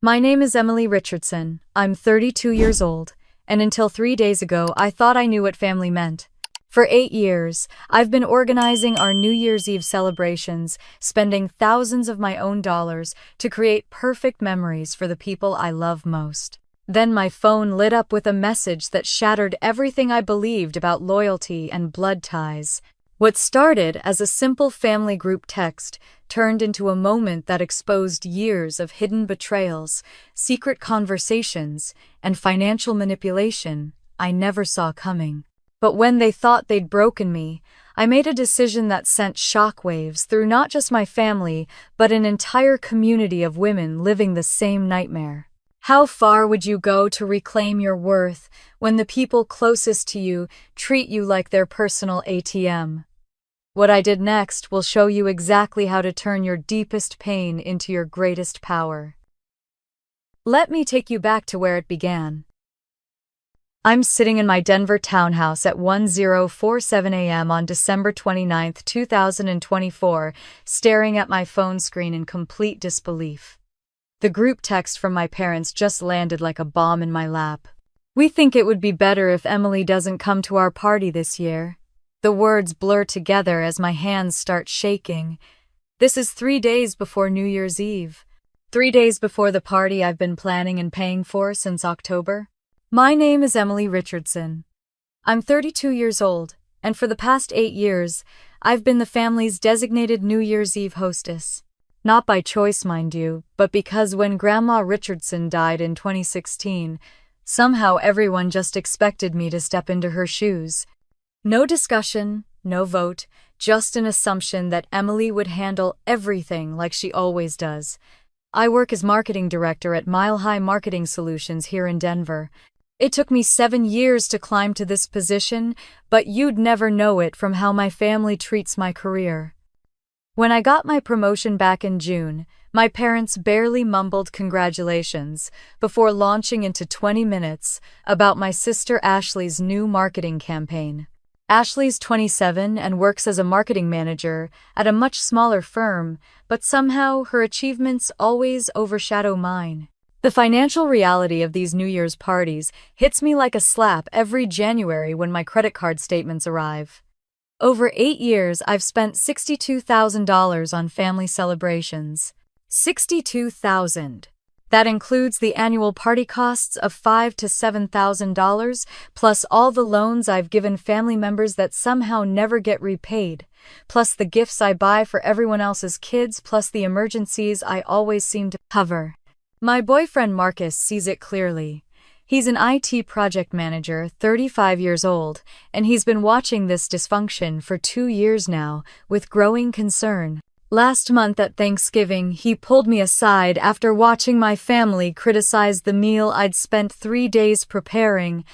My name is Emily Richardson. I'm 32 years old, and until 3 days ago, I thought I knew what family meant. For 8 years, I've been organizing our New Year's Eve celebrations, spending thousands of my own dollars to create perfect memories for the people I love most. Then my phone lit up with a message that shattered everything I believed about loyalty and blood ties. What started as a simple family group text turned into a moment that exposed years of hidden betrayals, secret conversations, and financial manipulation I never saw coming. But when they thought they'd broken me, I made a decision that sent shockwaves through not just my family, but an entire community of women living the same nightmare. How far would you go to reclaim your worth when the people closest to you treat you like their personal ATM? What I did next will show you exactly how to turn your deepest pain into your greatest power. Let me take you back to where it began. I'm sitting in my Denver townhouse at 10:47 a.m. on December 29, 2024, staring at my phone screen in complete disbelief. The group text from my parents just landed like a bomb in my lap. "We think it would be better if Emily doesn't come to our party this year." The words blur together as my hands start shaking. This is 3 days before New Year's Eve. 3 days before the party I've been planning and paying for since October. My name is Emily Richardson. I'm 32 years old, and for the past 8 years, I've been the family's designated New Year's Eve hostess. Not by choice, mind you, but because when Grandma Richardson died in 2016, somehow everyone just expected me to step into her shoes. No discussion, no vote, just an assumption that Emily would handle everything like she always does. I work as marketing director at Mile High Marketing Solutions here in Denver. It took me 7 years to climb to this position, but you'd never know it from how my family treats my career. When I got my promotion back in June, my parents barely mumbled congratulations before launching into 20 minutes about my sister Ashley's new marketing campaign. Ashley's 27 and works as a marketing manager at a much smaller firm, but somehow her achievements always overshadow mine. The financial reality of these New Year's parties hits me like a slap every January when my credit card statements arrive. Over 8 years, I've spent $62,000 on family celebrations. $62,000. That includes the annual party costs of $5,000 to $7,000, plus all the loans I've given family members that somehow never get repaid, plus the gifts I buy for everyone else's kids, plus the emergencies I always seem to cover. My boyfriend Marcus sees it clearly. He's an IT project manager, 35 years old, and he's been watching this dysfunction for 2 years now with growing concern. Last month at Thanksgiving, he pulled me aside after watching my family criticize the meal I'd spent 3 days preparing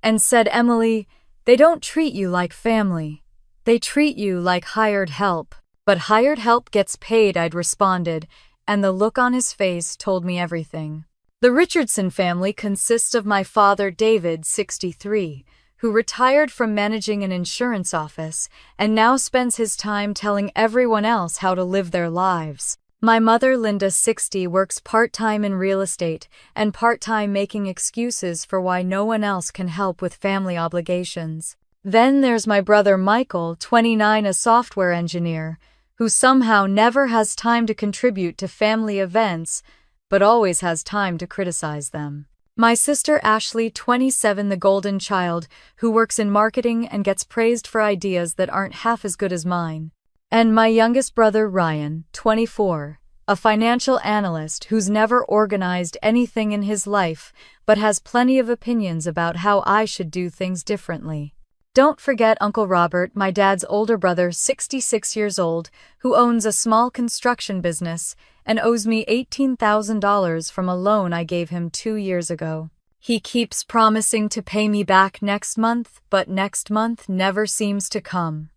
and said, "Emily, they don't treat you like family. They treat you like hired help." "But hired help gets paid," I'd responded, and the look on his face told me everything. The Richardson family consists of my father, David, 63, who retired from managing an insurance office and now spends his time telling everyone else how to live their lives. My mother, Linda, 60, works part-time in real estate and part-time making excuses for why no one else can help with family obligations. Then there's my brother, Michael, 29, a software engineer, who somehow never has time to contribute to family events, but always has time to criticize them. My sister Ashley, 27, the golden child, who works in marketing and gets praised for ideas that aren't half as good as mine. And my youngest brother Ryan, 24, a financial analyst who's never organized anything in his life, but has plenty of opinions about how I should do things differently. Don't forget Uncle Robert, my dad's older brother, 66 years old, who owns a small construction business and owes me $18,000 from a loan I gave him 2 years ago. He keeps promising to pay me back next month, but next month never seems to come.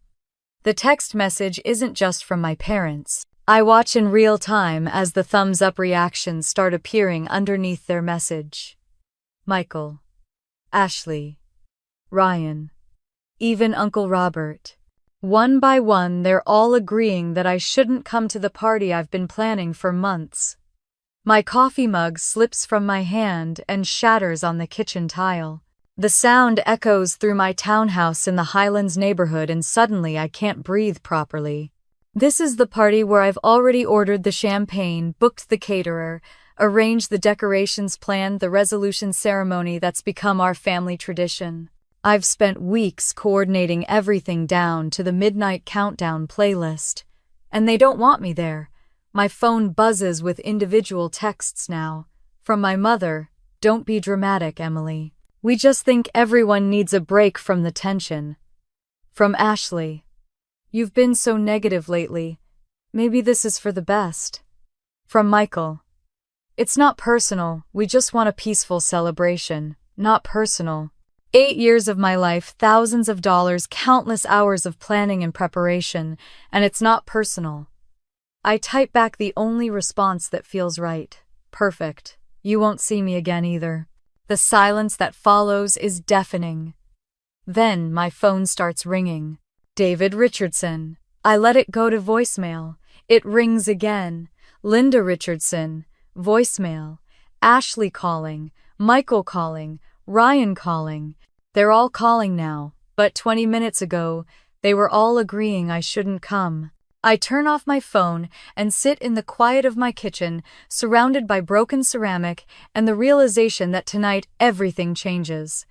The text message isn't just from my parents. I watch in real time as the thumbs up reactions start appearing underneath their message. Michael, Ashley, Ryan, even Uncle Robert. One by one, they're all agreeing that I shouldn't come to the party I've been planning for months. My coffee mug slips from my hand and shatters on the kitchen tile. The sound echoes through my townhouse in the Highlands neighborhood, and suddenly I can't breathe properly. This is the party where I've already ordered the champagne, booked the caterer, arranged the decorations, planned the resolution ceremony that's become our family tradition. I've spent weeks coordinating everything down to the midnight countdown playlist. And they don't want me there. My phone buzzes with individual texts now. From my mother, "Don't be dramatic, Emily. We just think everyone needs a break from the tension." From Ashley, "You've been so negative lately. Maybe this is for the best." From Michael, "It's not personal, we just want a peaceful celebration, not personal. 8 years of my life, thousands of dollars, countless hours of planning and preparation, and it's not personal." I type back the only response that feels right. "Perfect. You won't see me again either." The silence that follows is deafening. Then my phone starts ringing. David Richardson. I let it go to voicemail. It rings again. Linda Richardson. Voicemail. Ashley calling. Michael calling. Ryan calling. They're all calling now, but 20 minutes ago, they were all agreeing I shouldn't come. I turn off my phone and sit in the quiet of my kitchen, surrounded by broken ceramic and the realization that tonight everything changes.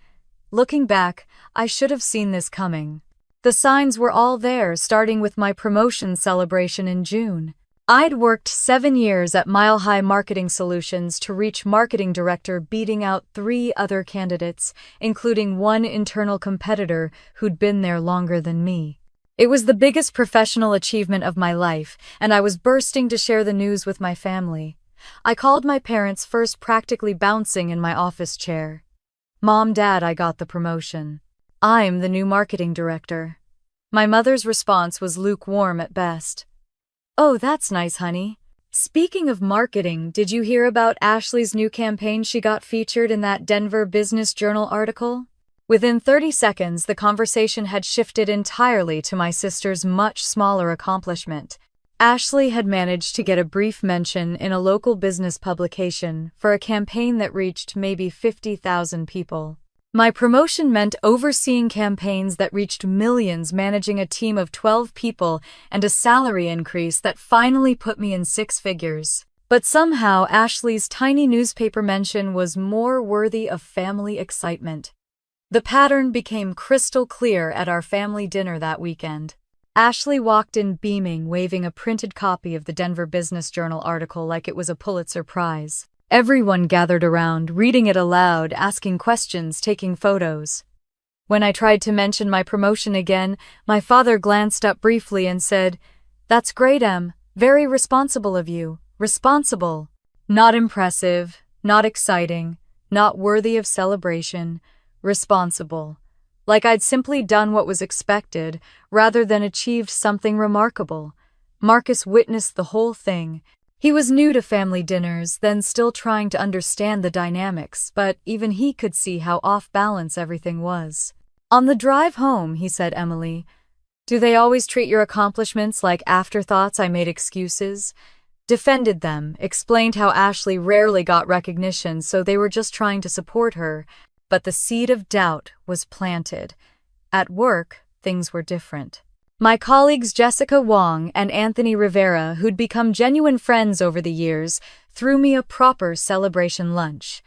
Looking back, I should have seen this coming. The signs were all there, starting with my promotion celebration in June. I'd worked 7 years at Mile High Marketing Solutions to reach marketing director, beating out 3 other candidates, including one internal competitor who'd been there longer than me. It was the biggest professional achievement of my life, and I was bursting to share the news with my family. I called my parents first, practically bouncing in my office chair. "Mom, Dad, I got the promotion. I'm the new marketing director." My mother's response was lukewarm at best. "Oh, that's nice, honey. Speaking of marketing, did you hear about Ashley's new campaign? She got featured in that Denver Business Journal article." Within 30 seconds, the conversation had shifted entirely to my sister's much smaller accomplishment. Ashley had managed to get a brief mention in a local business publication for a campaign that reached maybe 50,000 people. My promotion meant overseeing campaigns that reached millions, managing a team of 12 people, and a salary increase that finally put me in 6 figures. But somehow, Ashley's tiny newspaper mention was more worthy of family excitement. The pattern became crystal clear at our family dinner that weekend. Ashley walked in beaming, waving a printed copy of the Denver Business Journal article like it was a Pulitzer Prize. Everyone gathered around, reading it aloud, asking questions, taking photos. When I tried to mention my promotion again, my father glanced up briefly and said, "That's great, Em. Very responsible of you. Responsible. Not impressive, not exciting, not worthy of celebration. Responsible. Like I'd simply done what was expected, rather than achieved something remarkable." Marcus witnessed the whole thing. He was new to family dinners, then still trying to understand the dynamics, but even he could see how off balance everything was. On the drive home, he said, "Emily, do they always treat your accomplishments like afterthoughts?" I made excuses, defended them, explained how Ashley rarely got recognition, so they were just trying to support her. But the seed of doubt was planted. At work, things were different. My colleagues Jessica Wong and Anthony Rivera, who'd become genuine friends over the years, threw me a proper celebration lunch.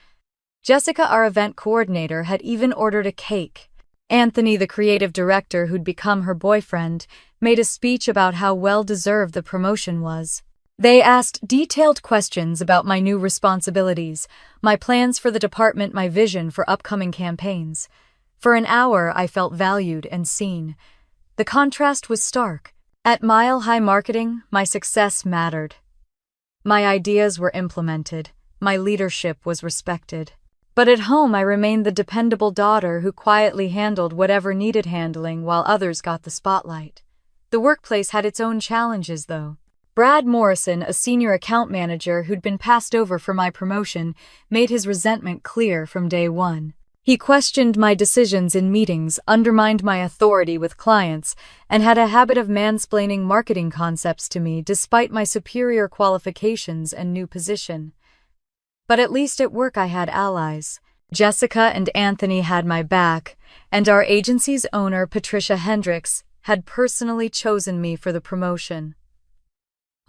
Jessica, our event coordinator, had even ordered a cake. Anthony, the creative director who'd become her boyfriend, made a speech about how well-deserved the promotion was. They asked detailed questions about my new responsibilities, my plans for the department, my vision for upcoming campaigns. For an hour, I felt valued and seen. The contrast was stark. At Mile High Marketing, my success mattered. My ideas were implemented. My leadership was respected. But at home, I remained the dependable daughter who quietly handled whatever needed handling while others got the spotlight. The workplace had its own challenges, though. Brad Morrison, a senior account manager who'd been passed over for my promotion, made his resentment clear from day one. He questioned my decisions in meetings, undermined my authority with clients, and had a habit of mansplaining marketing concepts to me despite my superior qualifications and new position. But at least at work I had allies. Jessica and Anthony had my back, and our agency's owner, Patricia Hendricks, had personally chosen me for the promotion.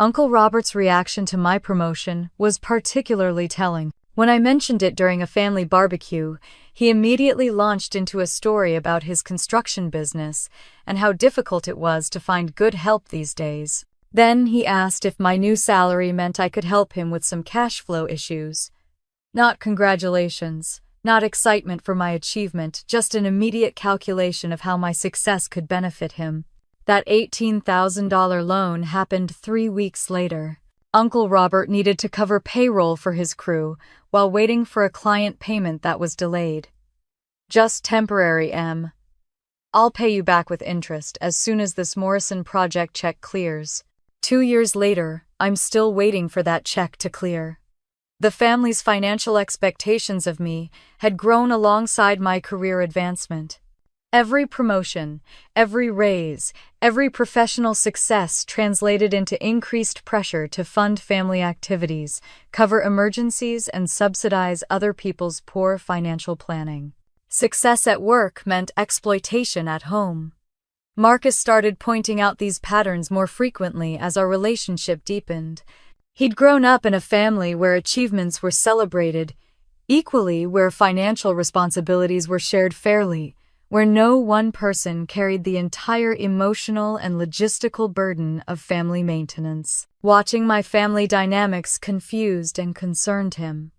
Uncle Robert's reaction to my promotion was particularly telling. When I mentioned it during a family barbecue, he immediately launched into a story about his construction business and how difficult it was to find good help these days. Then he asked if my new salary meant I could help him with some cash flow issues. Not congratulations, not excitement for my achievement, just an immediate calculation of how my success could benefit him. That $18,000 loan happened 3 weeks later. Uncle Robert needed to cover payroll for his crew while waiting for a client payment that was delayed. Just temporary, Em. I'll pay you back with interest as soon as this Morrison project check clears. 2 years later, I'm still waiting for that check to clear. The family's financial expectations of me had grown alongside my career advancement. Every promotion, every raise, every professional success translated into increased pressure to fund family activities, cover emergencies, and subsidize other people's poor financial planning. Success at work meant exploitation at home. Marcus started pointing out these patterns more frequently as our relationship deepened. He'd grown up in a family where achievements were celebrated, equally where financial responsibilities were shared fairly, where no one person carried the entire emotional and logistical burden of family maintenance. Watching my family dynamics confused and concerned him.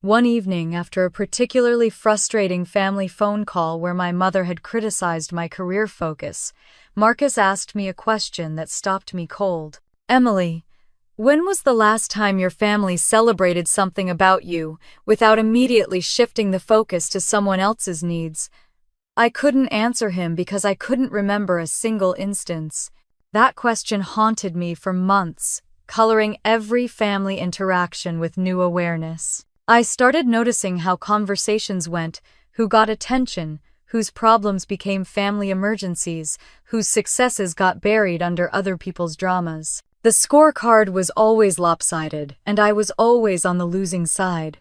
One evening, after a particularly frustrating family phone call where my mother had criticized my career focus, Marcus asked me a question that stopped me cold. Emily, when was the last time your family celebrated something about you without immediately shifting the focus to someone else's needs? I couldn't answer him because I couldn't remember a single instance. That question haunted me for months, coloring every family interaction with new awareness. I started noticing how conversations went, who got attention, whose problems became family emergencies, whose successes got buried under other people's dramas. The scorecard was always lopsided, and I was always on the losing side.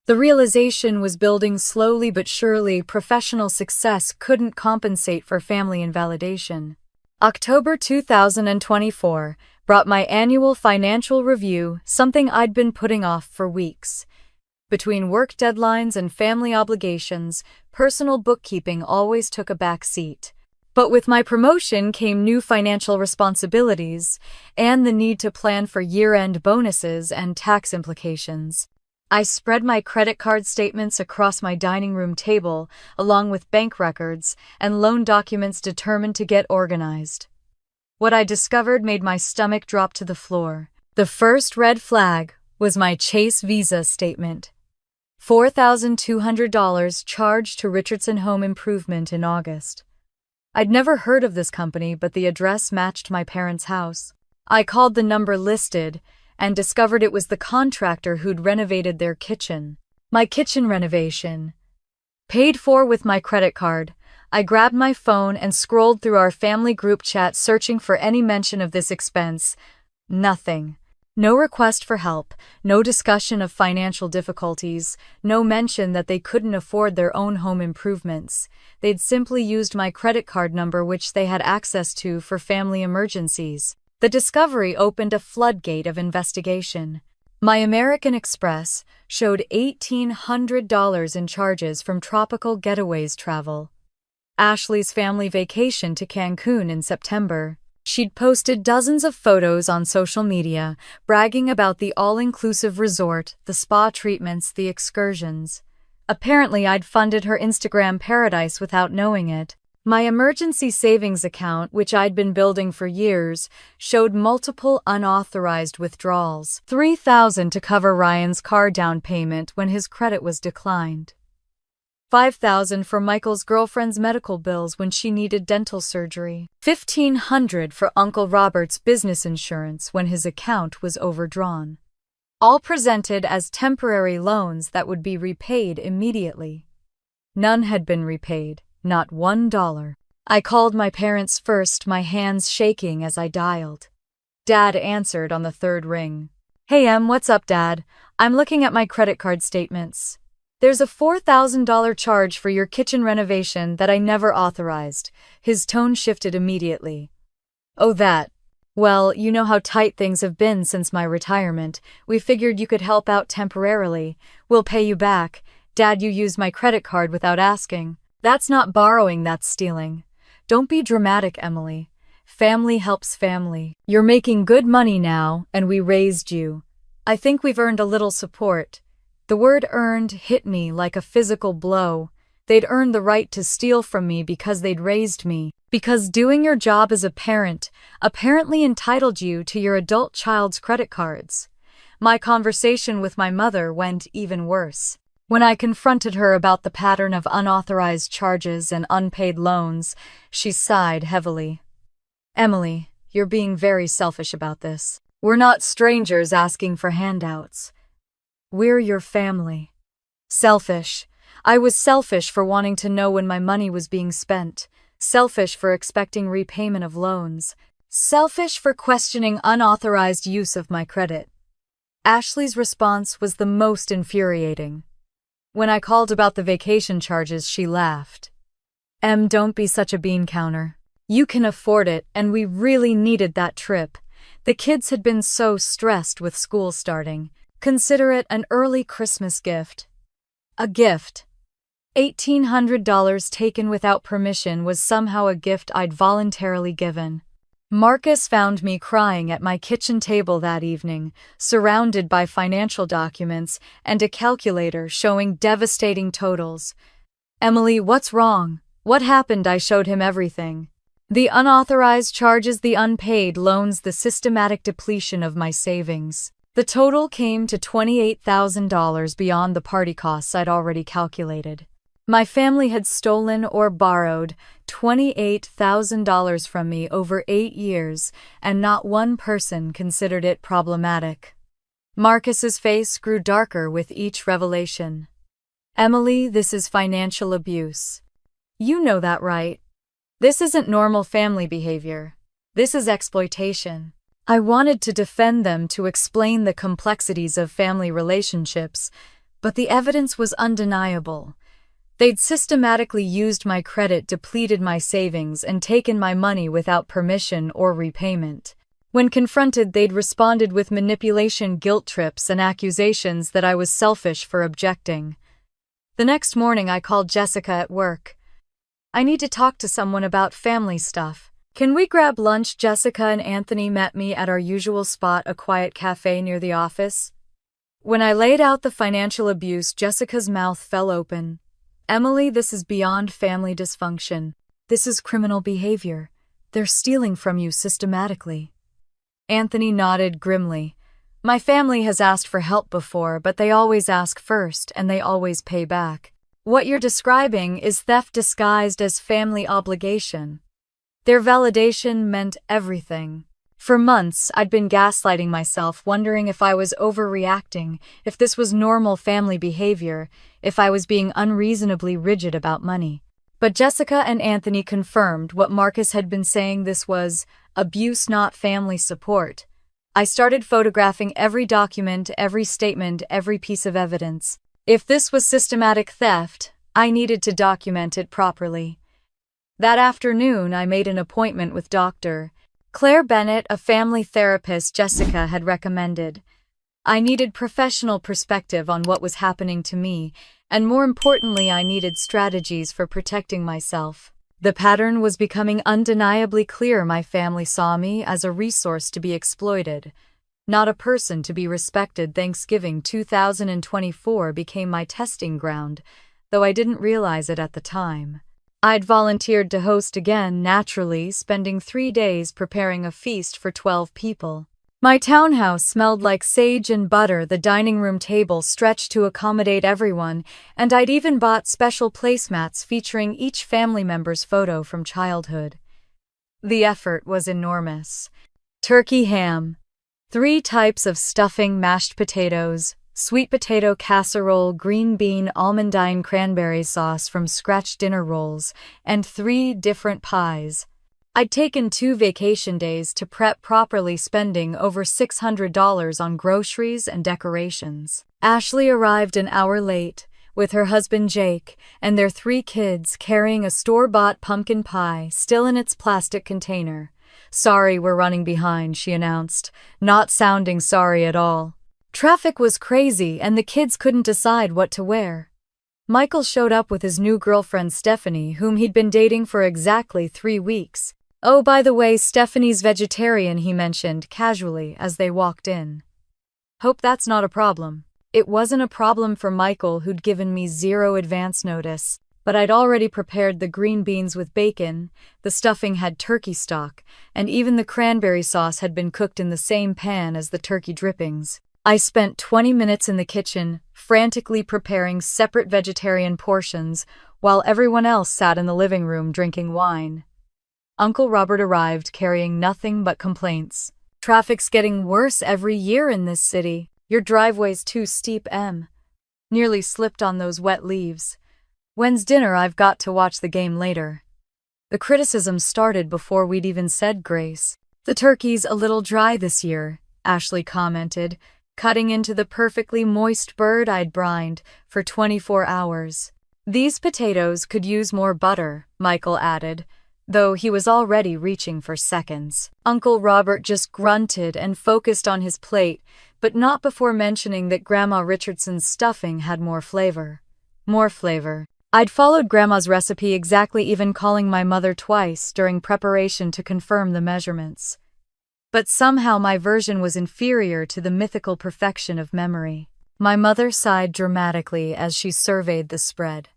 The realization was building slowly but surely. Professional success couldn't compensate for family invalidation. October 2024 brought my annual financial review, something I'd been putting off for weeks. Between work deadlines and family obligations, personal bookkeeping always took a back seat. But with my promotion came new financial responsibilities and the need to plan for year-end bonuses and tax implications. I spread my credit card statements across my dining room table, along with bank records and loan documents, determined to get organized. What I discovered made my stomach drop to the floor. The first red flag was my Chase Visa statement. $4,200 charged to Richardson Home Improvement in August. I'd never heard of this company, but the address matched my parents' house. I called the number listed and discovered it was the contractor who'd renovated their kitchen. My kitchen renovation. Paid for with my credit card. I grabbed my phone and scrolled through our family group chat, searching for any mention of this expense. Nothing. No request for help, no discussion of financial difficulties, no mention that they couldn't afford their own home improvements. They'd simply used my credit card number, which they had access to for family emergencies. The discovery opened a floodgate of investigation. My American Express showed $1,800 in charges from Tropical Getaways travel. Ashley's family vacation to Cancun in September. She'd posted dozens of photos on social media, bragging about the all-inclusive resort, the spa treatments, the excursions. Apparently, I'd funded her Instagram paradise without knowing it. My emergency savings account, which I'd been building for years, showed multiple unauthorized withdrawals. $3,000 to cover Ryan's car down payment when his credit was declined. $5,000 for Michael's girlfriend's medical bills when she needed dental surgery. $1,500 for Uncle Robert's business insurance when his account was overdrawn. All presented as temporary loans that would be repaid immediately. None had been repaid. Not $1. I called my parents first, my hands shaking as I dialed. Dad answered on the third ring. Hey Em, what's up, Dad? I'm looking at my credit card statements. There's a $4,000 charge for your kitchen renovation that I never authorized. His tone shifted immediately. Oh, that. Well, you know how tight things have been since my retirement. We figured you could help out temporarily. We'll pay you back. Dad, you used my credit card without asking. That's not borrowing, that's stealing. Don't be dramatic, Emily. Family helps family. You're making good money now, and we raised you. I think we've earned a little support. The word earned hit me like a physical blow. They'd earned the right to steal from me because they'd raised me. Because doing your job as a parent apparently entitled you to your adult child's credit cards. My conversation with my mother went even worse. When I confronted her about the pattern of unauthorized charges and unpaid loans, she sighed heavily. Emily, you're being very selfish about this. We're not strangers asking for handouts. We're your family. Selfish. I was selfish for wanting to know when my money was being spent. Selfish for expecting repayment of loans. Selfish for questioning unauthorized use of my credit. Ashley's response was the most infuriating. When I called about the vacation charges, she laughed. Em, don't be such a bean counter. You can afford it, and we really needed that trip. The kids had been so stressed with school starting. Consider it an early Christmas gift. A gift. $1,800 taken without permission was somehow a gift I'd voluntarily given. Marcus found me crying at my kitchen table that evening, surrounded by financial documents and a calculator showing devastating totals. Emily, what's wrong? What happened? I showed him everything. The unauthorized charges, the unpaid loans, the systematic depletion of my savings. The total came to $28,000 beyond the party costs I'd already calculated. My family had stolen or borrowed $28,000 from me over 8 years, and not one person considered it problematic. Marcus's face grew darker with each revelation. Emily, this is financial abuse. You know that, right? This isn't normal family behavior. This is exploitation. I wanted to defend them, to explain the complexities of family relationships, but the evidence was undeniable. They'd systematically used my credit, depleted my savings, and taken my money without permission or repayment. When confronted, they'd responded with manipulation, guilt trips, and accusations that I was selfish for objecting. The next morning, I called Jessica at work. I need to talk to someone about family stuff. Can we grab lunch? Jessica and Anthony met me at our usual spot, a quiet cafe near the office. When I laid out the financial abuse, Jessica's mouth fell open. Emily, this is beyond family dysfunction. This is criminal behavior. They're stealing from you systematically. Anthony nodded grimly. My family has asked for help before, but they always ask first, and they always pay back. What you're describing is theft disguised as family obligation. Their validation meant everything. For months, I'd been gaslighting myself, wondering if I was overreacting, if this was normal family behavior, if I was being unreasonably rigid about money. But Jessica and Anthony confirmed what Marcus had been saying. This was abuse, not family support. I started photographing every document, every statement, every piece of evidence. If this was systematic theft, I needed to document it properly. That afternoon, I made an appointment with Dr. Claire Bennett, a family therapist Jessica had recommended. I needed professional perspective on what was happening to me, and more importantly, I needed strategies for protecting myself. The pattern was becoming undeniably clear. My family saw me as a resource to be exploited, not a person to be respected. Thanksgiving 2024 became my testing ground, though I didn't realize it at the time. I'd volunteered to host again, naturally, spending 3 days preparing a feast for 12 people. My townhouse smelled like sage and butter, the dining room table stretched to accommodate everyone, and I'd even bought special placemats featuring each family member's photo from childhood. The effort was enormous. Turkey ham, 3 types of stuffing, mashed potatoes, sweet potato casserole, green bean almondine cranberry sauce from scratch dinner rolls, and 3 different pies. I'd taken 2 vacation days to prep properly, spending over $600 on groceries and decorations. Ashley arrived an hour late, with her husband Jake and their 3 kids carrying a store-bought pumpkin pie still in its plastic container. "Sorry, we're running behind," she announced, not sounding sorry at all. Traffic was crazy and the kids couldn't decide what to wear. Michael showed up with his new girlfriend Stephanie, whom he'd been dating for exactly 3 weeks. "Oh, by the way, Stephanie's vegetarian," he mentioned casually as they walked in. "Hope that's not a problem." It wasn't a problem for Michael, who'd given me 0 advance notice, but I'd already prepared the green beans with bacon, the stuffing had turkey stock, and even the cranberry sauce had been cooked in the same pan as the turkey drippings. I spent 20 minutes in the kitchen, frantically preparing separate vegetarian portions, while everyone else sat in the living room drinking wine. Uncle Robert arrived carrying nothing but complaints. "Traffic's getting worse every year in this city. Your driveway's too steep, Nearly slipped on those wet leaves. When's dinner? I've got to watch the game later." The criticism started before we'd even said grace. "The turkey's a little dry this year," Ashley commented, cutting into the perfectly moist bird I'd brined for 24 hours. "These potatoes could use more butter," Michael added, though he was already reaching for seconds. Uncle Robert just grunted and focused on his plate, but not before mentioning that Grandma Richardson's stuffing had more flavor. More flavor. I'd followed Grandma's recipe exactly, even calling my mother twice during preparation to confirm the measurements. But somehow my version was inferior to the mythical perfection of memory. My mother sighed dramatically as she surveyed the spread.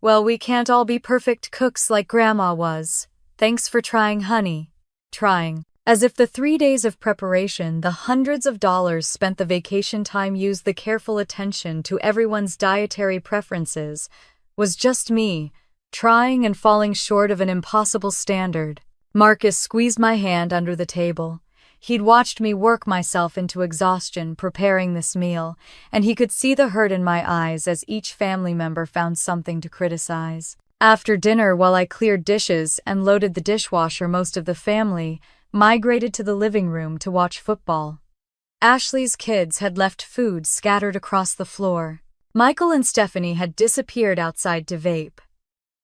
"Well, we can't all be perfect cooks like Grandma was. Thanks for trying, honey." Trying. As if the 3 days of preparation, the hundreds of dollars spent, the vacation time used, the careful attention to everyone's dietary preferences, was just me, trying and falling short of an impossible standard. Marcus squeezed my hand under the table. He'd watched me work myself into exhaustion preparing this meal, and he could see the hurt in my eyes as each family member found something to criticize. After dinner, while I cleared dishes and loaded the dishwasher, most of the family migrated to the living room to watch football. Ashley's kids had left food scattered across the floor. Michael and Stephanie had disappeared outside to vape.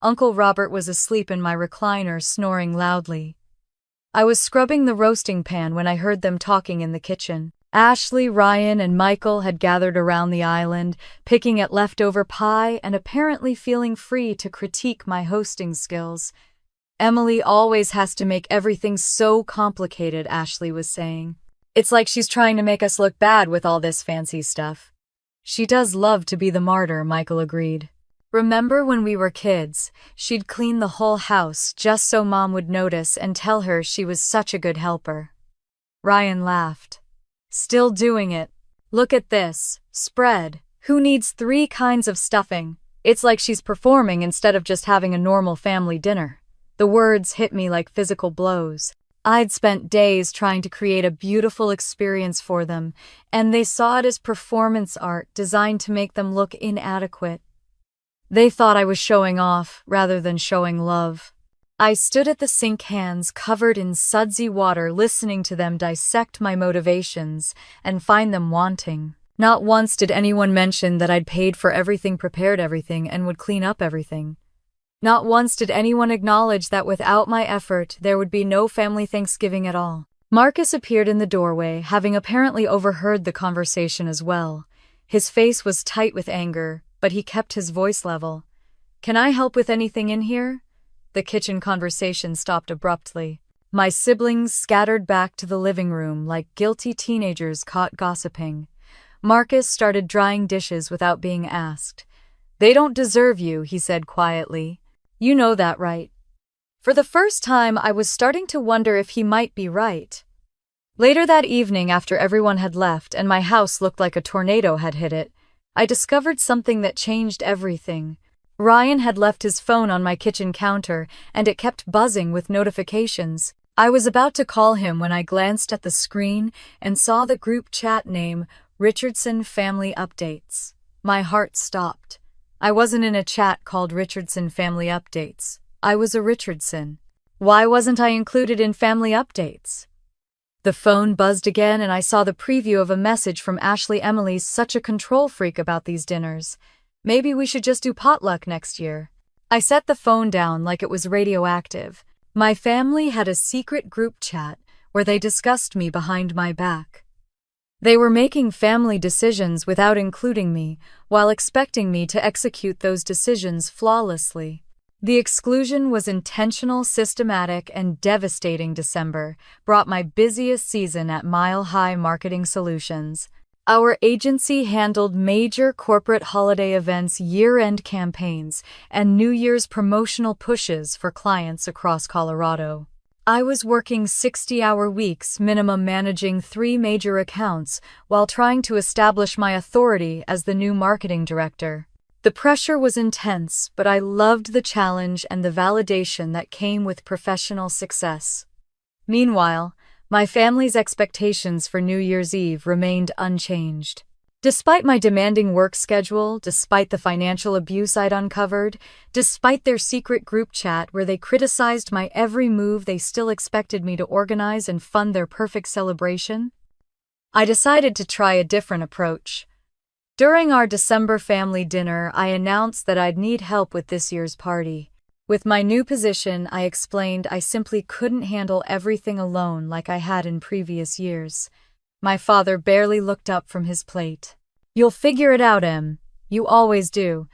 Uncle Robert was asleep in my recliner, snoring loudly. I was scrubbing the roasting pan when I heard them talking in the kitchen. Ashley, Ryan, and Michael had gathered around the island, picking at leftover pie and apparently feeling free to critique my hosting skills. "Emily always has to make everything so complicated," Ashley was saying. "It's like she's trying to make us look bad with all this fancy stuff." "She does love to be the martyr," Michael agreed. "Remember when we were kids, she'd clean the whole house just so Mom would notice and tell her she was such a good helper." Ryan laughed. "Still doing it. Look at this spread. Who needs 3 kinds of stuffing? It's like she's performing instead of just having a normal family dinner." The words hit me like physical blows. I'd spent days trying to create a beautiful experience for them, and they saw it as performance art designed to make them look inadequate. They thought I was showing off rather than showing love. I stood at the sink, hands covered in sudsy water, listening to them dissect my motivations and find them wanting. Not once did anyone mention that I'd paid for everything, prepared everything, and would clean up everything. Not once did anyone acknowledge that without my effort, there would be no family Thanksgiving at all. Marcus appeared in the doorway, having apparently overheard the conversation as well. His face was tight with anger, but he kept his voice level. "Can I help with anything in here?" The kitchen conversation stopped abruptly. My siblings scattered back to the living room like guilty teenagers caught gossiping. Marcus started drying dishes without being asked. "They don't deserve you," he said quietly. "You know that, right?" For the first time, I was starting to wonder if he might be right. Later that evening, after everyone had left and my house looked like a tornado had hit it, I discovered something that changed everything. Ryan had left his phone on my kitchen counter, and it kept buzzing with notifications. I was about to call him when I glanced at the screen and saw the group chat name, Richardson Family Updates. My heart stopped. I wasn't in a chat called Richardson Family Updates. I was a Richardson. Why wasn't I included in family updates? The phone buzzed again and I saw the preview of a message from Ashley. Emily's such a control freak about these dinners. Maybe we should just do potluck next year. I set the phone down like it was radioactive. My family had a secret group chat where they discussed me behind my back. They were making family decisions without including me, while expecting me to execute those decisions flawlessly. The exclusion was intentional, systematic, and devastating. December brought my busiest season at Mile High Marketing Solutions. Our agency handled major corporate holiday events, year-end campaigns, and New Year's promotional pushes for clients across Colorado. I was working 60-hour weeks minimum, managing 3 major accounts while trying to establish my authority as the new marketing director. The pressure was intense, but I loved the challenge and the validation that came with professional success. Meanwhile, my family's expectations for New Year's Eve remained unchanged. Despite my demanding work schedule, despite the financial abuse I'd uncovered, despite their secret group chat where they criticized my every move, they still expected me to organize and fund their perfect celebration. I decided to try a different approach. During our December family dinner, I announced that I'd need help with this year's party. With my new position, I explained I simply couldn't handle everything alone like I had in previous years. My father barely looked up from his plate. "You'll figure it out, Em. You always do."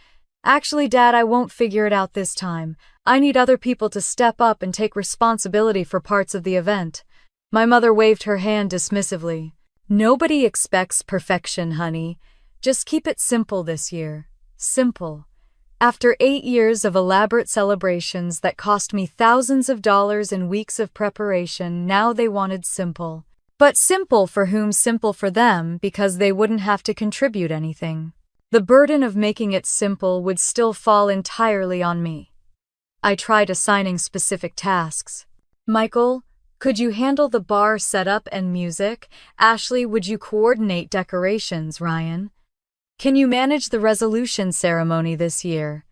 "Actually, Dad, I won't figure it out this time. I need other people to step up and take responsibility for parts of the event." My mother waved her hand dismissively. "Nobody expects perfection, honey. Just keep it simple this year. Simple." After 8 years of elaborate celebrations that cost me thousands of dollars and weeks of preparation, now they wanted simple. But simple for whom? Simple for them, because they wouldn't have to contribute anything. The burden of making it simple would still fall entirely on me. I tried assigning specific tasks. "Michael, could you handle the bar setup and music? Ashley, would you coordinate decorations? Ryan, can you manage the resolution ceremony this year?"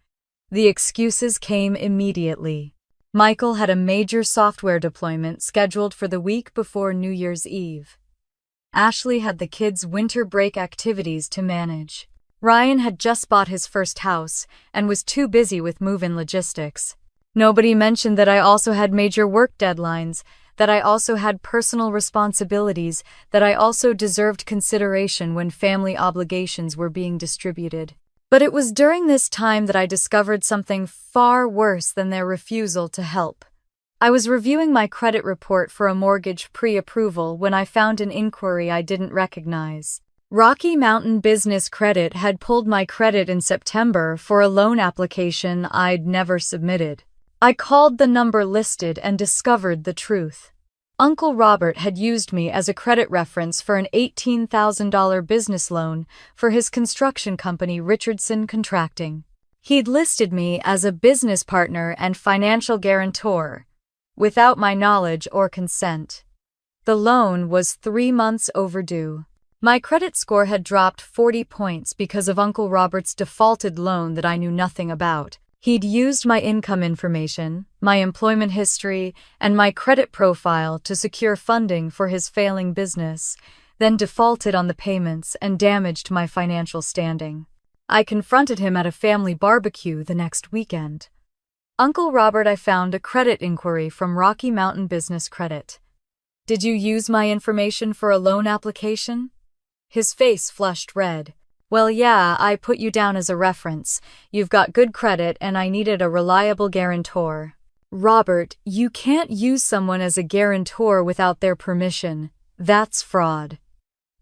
The excuses came immediately. Michael had a major software deployment scheduled for the week before New Year's Eve. Ashley had the kids' winter break activities to manage. Ryan had just bought his first house and was too busy with move-in logistics. Nobody mentioned that I also had major work deadlines, that I also had personal responsibilities, that I also deserved consideration when family obligations were being distributed. But it was during this time that I discovered something far worse than their refusal to help. I was reviewing my credit report for a mortgage pre-approval when I found an inquiry I didn't recognize. Rocky Mountain Business Credit had pulled my credit in September for a loan application I'd never submitted. I called the number listed and discovered the truth. Uncle Robert had used me as a credit reference for an $18,000 business loan for his construction company, Richardson Contracting. He'd listed me as a business partner and financial guarantor, without my knowledge or consent. The loan was 3 months overdue. My credit score had dropped 40 points because of Uncle Robert's defaulted loan that I knew nothing about. He'd used my income information, my employment history, and my credit profile to secure funding for his failing business, then defaulted on the payments and damaged my financial standing. I confronted him at a family barbecue the next weekend. "Uncle Robert, I found a credit inquiry from Rocky Mountain Business Credit. Did you use my information for a loan application?" His face flushed red. "Well, yeah, I put you down as a reference. You've got good credit and I needed a reliable guarantor." "Robert, you can't use someone as a guarantor without their permission. That's fraud."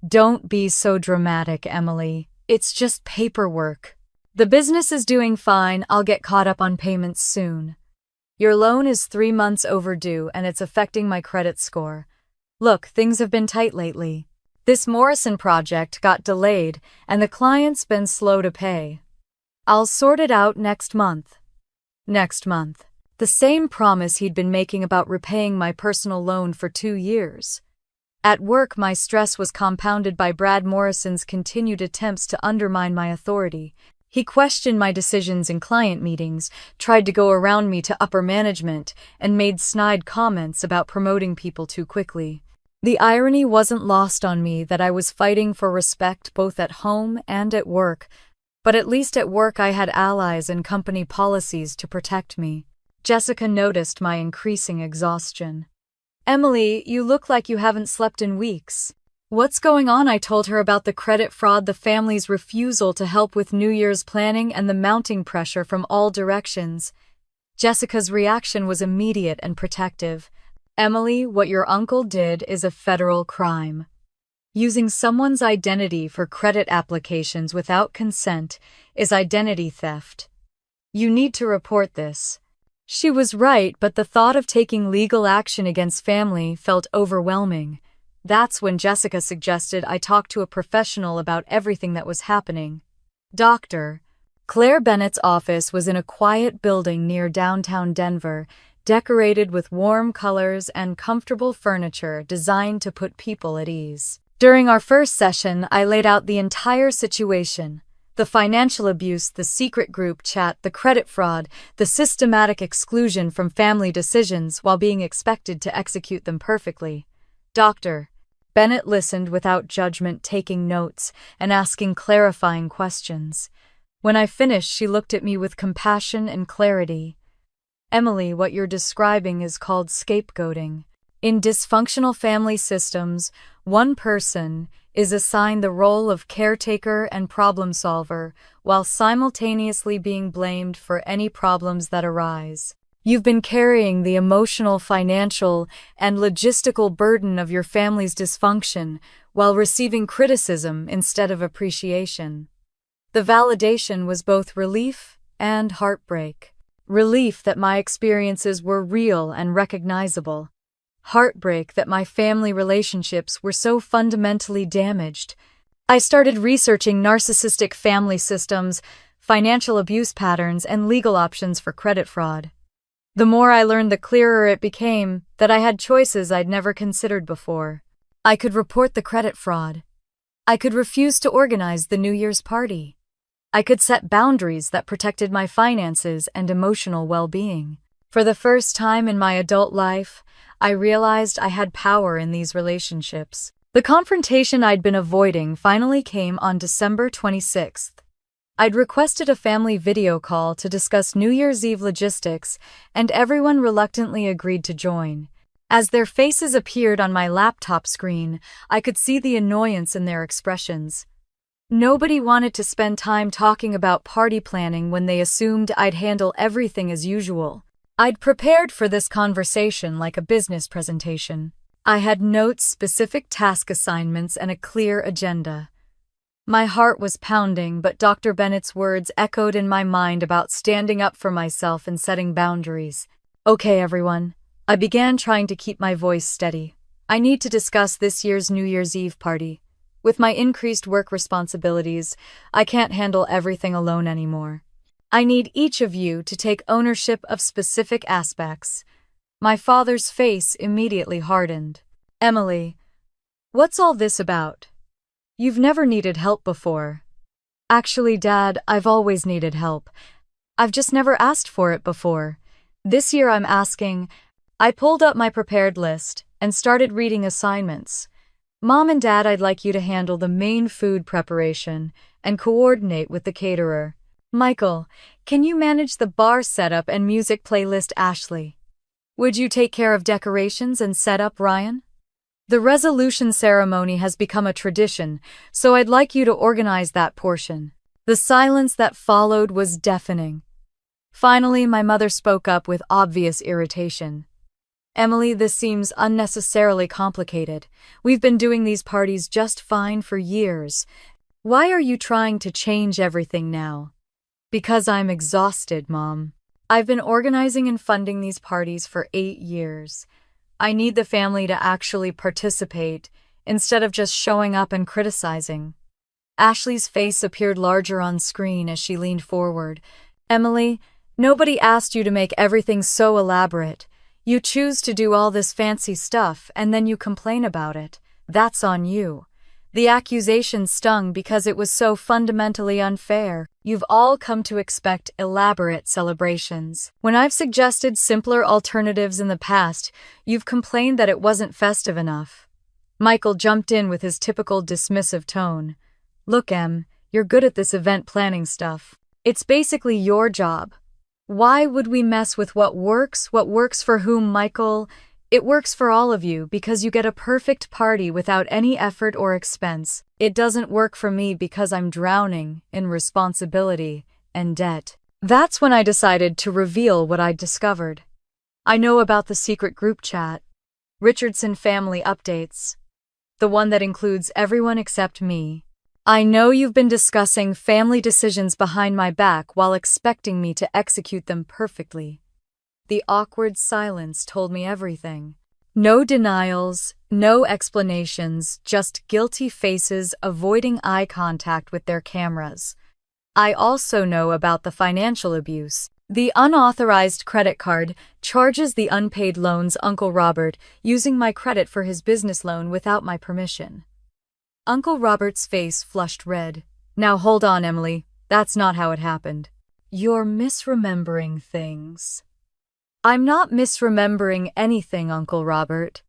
"Don't be so dramatic, Emily. It's just paperwork. The business is doing fine. I'll get caught up on payments soon. Your loan is 3 months overdue and it's affecting my credit score. Look, things have been tight lately. This Morrison project got delayed and the client's been slow to pay. I'll sort it out next month." Next month. The same promise he'd been making about repaying my personal loan for 2 years. At work, my stress was compounded by Brad Morrison's continued attempts to undermine my authority. He questioned my decisions in client meetings, tried to go around me to upper management, and made snide comments about promoting people too quickly. The irony wasn't lost on me that I was fighting for respect both at home and at work, but at least at work I had allies and company policies to protect me. Jessica noticed my increasing exhaustion. "Emily, you look like you haven't slept in weeks." "What's going on?" I told her about the credit fraud, the family's refusal to help with New Year's planning, and the mounting pressure from all directions. Jessica's reaction was immediate and protective. "Emily, what your uncle did is a federal crime. Using someone's identity for credit applications without consent is identity theft. You need to report this." She was right, but the thought of taking legal action against family felt overwhelming. That's when Jessica suggested I talk to a professional about everything that was happening. Dr. Claire Bennett's office was in a quiet building near downtown Denver, decorated with warm colors and comfortable furniture designed to put people at ease. During our first session, I laid out the entire situation: the financial abuse, the secret group chat, the credit fraud, the systematic exclusion from family decisions while being expected to execute them perfectly. Dr. Bennett listened without judgment, taking notes and asking clarifying questions. When I finished, she looked at me with compassion and clarity. "Emily, what you're describing is called scapegoating. In dysfunctional family systems, one person is assigned the role of caretaker and problem solver while simultaneously being blamed for any problems that arise. You've been carrying the emotional, financial, and logistical burden of your family's dysfunction while receiving criticism instead of appreciation." The validation was both relief and heartbreak. Relief that my experiences were real and recognizable. Heartbreak that my family relationships were so fundamentally damaged. I started researching narcissistic family systems, financial abuse patterns, and legal options for credit fraud. The more I learned, the clearer it became that I had choices I'd never considered before. I could report the credit fraud. I could refuse to organize the New Year's party. I could set boundaries that protected my finances and emotional well-being. For the first time in my adult life, I realized I had power in these relationships. The confrontation I'd been avoiding finally came on December 26th. I'd requested a family video call to discuss New Year's Eve logistics, and everyone reluctantly agreed to join. As their faces appeared on my laptop screen, I could see the annoyance in their expressions. Nobody wanted to spend time talking about party planning when they assumed I'd handle everything as usual. I'd prepared for this conversation like a business presentation. I had notes, specific task assignments, and a clear agenda. My heart was pounding, but Dr. Bennett's words echoed in my mind about standing up for myself and setting boundaries. "Okay, everyone." I began, trying to keep my voice steady. "I need to discuss this year's New Year's Eve party. With my increased work responsibilities, I can't handle everything alone anymore. I need each of you to take ownership of specific aspects." My father's face immediately hardened. "Emily, what's all this about? You've never needed help before." "Actually, Dad, I've always needed help. I've just never asked for it before. This year I'm asking." I pulled up my prepared list and started reading assignments. "Mom and Dad, I'd like you to handle the main food preparation and coordinate with the caterer. Michael, can you manage the bar setup and music playlist? Ashley, would you take care of decorations and setup? Ryan? The resolution ceremony has become a tradition, so I'd like you to organize that portion." The silence that followed was deafening. Finally, my mother spoke up with obvious irritation. "Emily, this seems unnecessarily complicated. We've been doing these parties just fine for years. Why are you trying to change everything now?" "Because I'm exhausted, Mom. I've been organizing and funding these parties for 8 years. I need the family to actually participate instead of just showing up and criticizing." Ashley's face appeared larger on screen as she leaned forward. "Emily, nobody asked you to make everything so elaborate. You choose to do all this fancy stuff and then you complain about it. That's on you. The accusation stung because it was so fundamentally unfair. You've all come to expect elaborate celebrations. When I've suggested simpler alternatives in the past, you've complained that it wasn't festive enough. Michael jumped in with his typical dismissive tone. Look, Em, you're good at this event planning stuff. It's basically your job. Why would we mess with what works? What works for whom, Michael? It works for all of you because you get a perfect party without any effort or expense. It doesn't work for me because I'm drowning in responsibility and debt. That's when I decided to reveal what I'd discovered. I know about the secret group chat, Richardson Family Updates, the one that includes everyone except me. I know you've been discussing family decisions behind my back while expecting me to execute them perfectly. The awkward silence told me everything. No denials, no explanations, just guilty faces avoiding eye contact with their cameras. I also know about the financial abuse. The unauthorized credit card charges the unpaid loans Uncle Robert using my credit for his business loan without my permission. Uncle Robert's face flushed red. Now hold on, Emily. That's not how it happened. You're misremembering things. I'm not misremembering anything, Uncle Robert.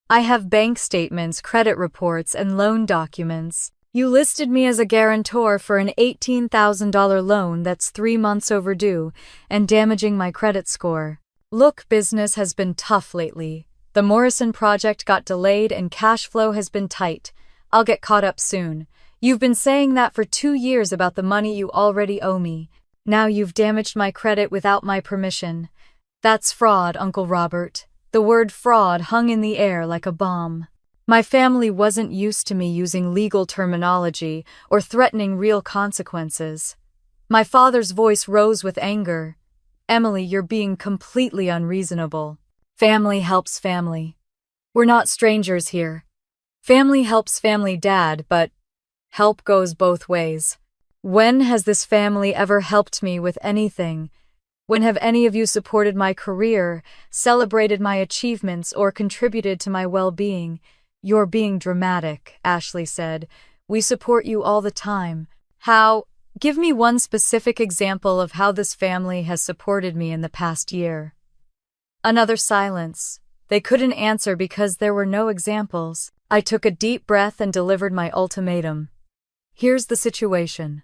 I have bank statements, credit reports, and loan documents. You listed me as a guarantor for an $18,000 loan that's 3 months overdue and damaging my credit score. Look, business has been tough lately. The Morrison project got delayed and cash flow has been tight. I'll get caught up soon. You've been saying that for 2 years about the money you already owe me. Now you've damaged my credit without my permission. That's fraud, Uncle Robert. The word fraud hung in the air like a bomb. My family wasn't used to me using legal terminology or threatening real consequences. My father's voice rose with anger. Emily, you're being completely unreasonable. Family helps family. We're not strangers here. Family helps family, Dad, but help goes both ways. When has this family ever helped me with anything? When have any of you supported my career, celebrated my achievements, or contributed to my well-being? You're being dramatic, Ashley said. We support you all the time. How? Give me one specific example of how this family has supported me in the past year. Another silence. They couldn't answer because there were no examples. I took a deep breath and delivered my ultimatum. Here's the situation.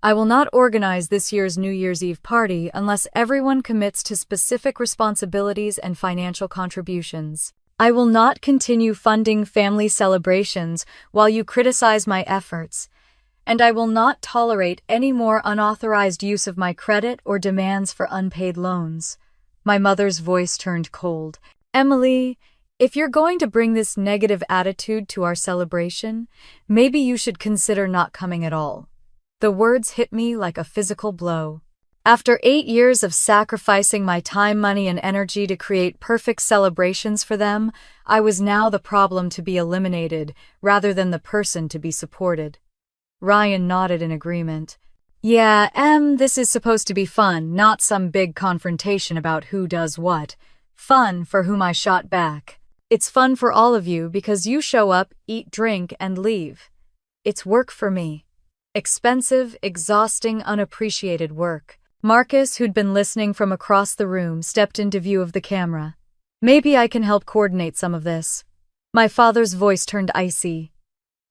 I will not organize this year's New Year's Eve party unless everyone commits to specific responsibilities and financial contributions. I will not continue funding family celebrations while you criticize my efforts, and I will not tolerate any more unauthorized use of my credit or demands for unpaid loans. My mother's voice turned cold. Emily, if you're going to bring this negative attitude to our celebration, maybe you should consider not coming at all. The words hit me like a physical blow. After 8 years of sacrificing my time, money, and energy to create perfect celebrations for them, I was now the problem to be eliminated rather than the person to be supported. Ryan nodded in agreement. Yeah, this is supposed to be fun, not some big confrontation about who does what. Fun for whom I shot back. It's fun for all of you because you show up, eat, drink, and leave. It's work for me. Expensive, exhausting, unappreciated work. Marcus, who'd been listening from across the room, stepped into view of the camera. Maybe I can help coordinate some of this. My father's voice turned icy.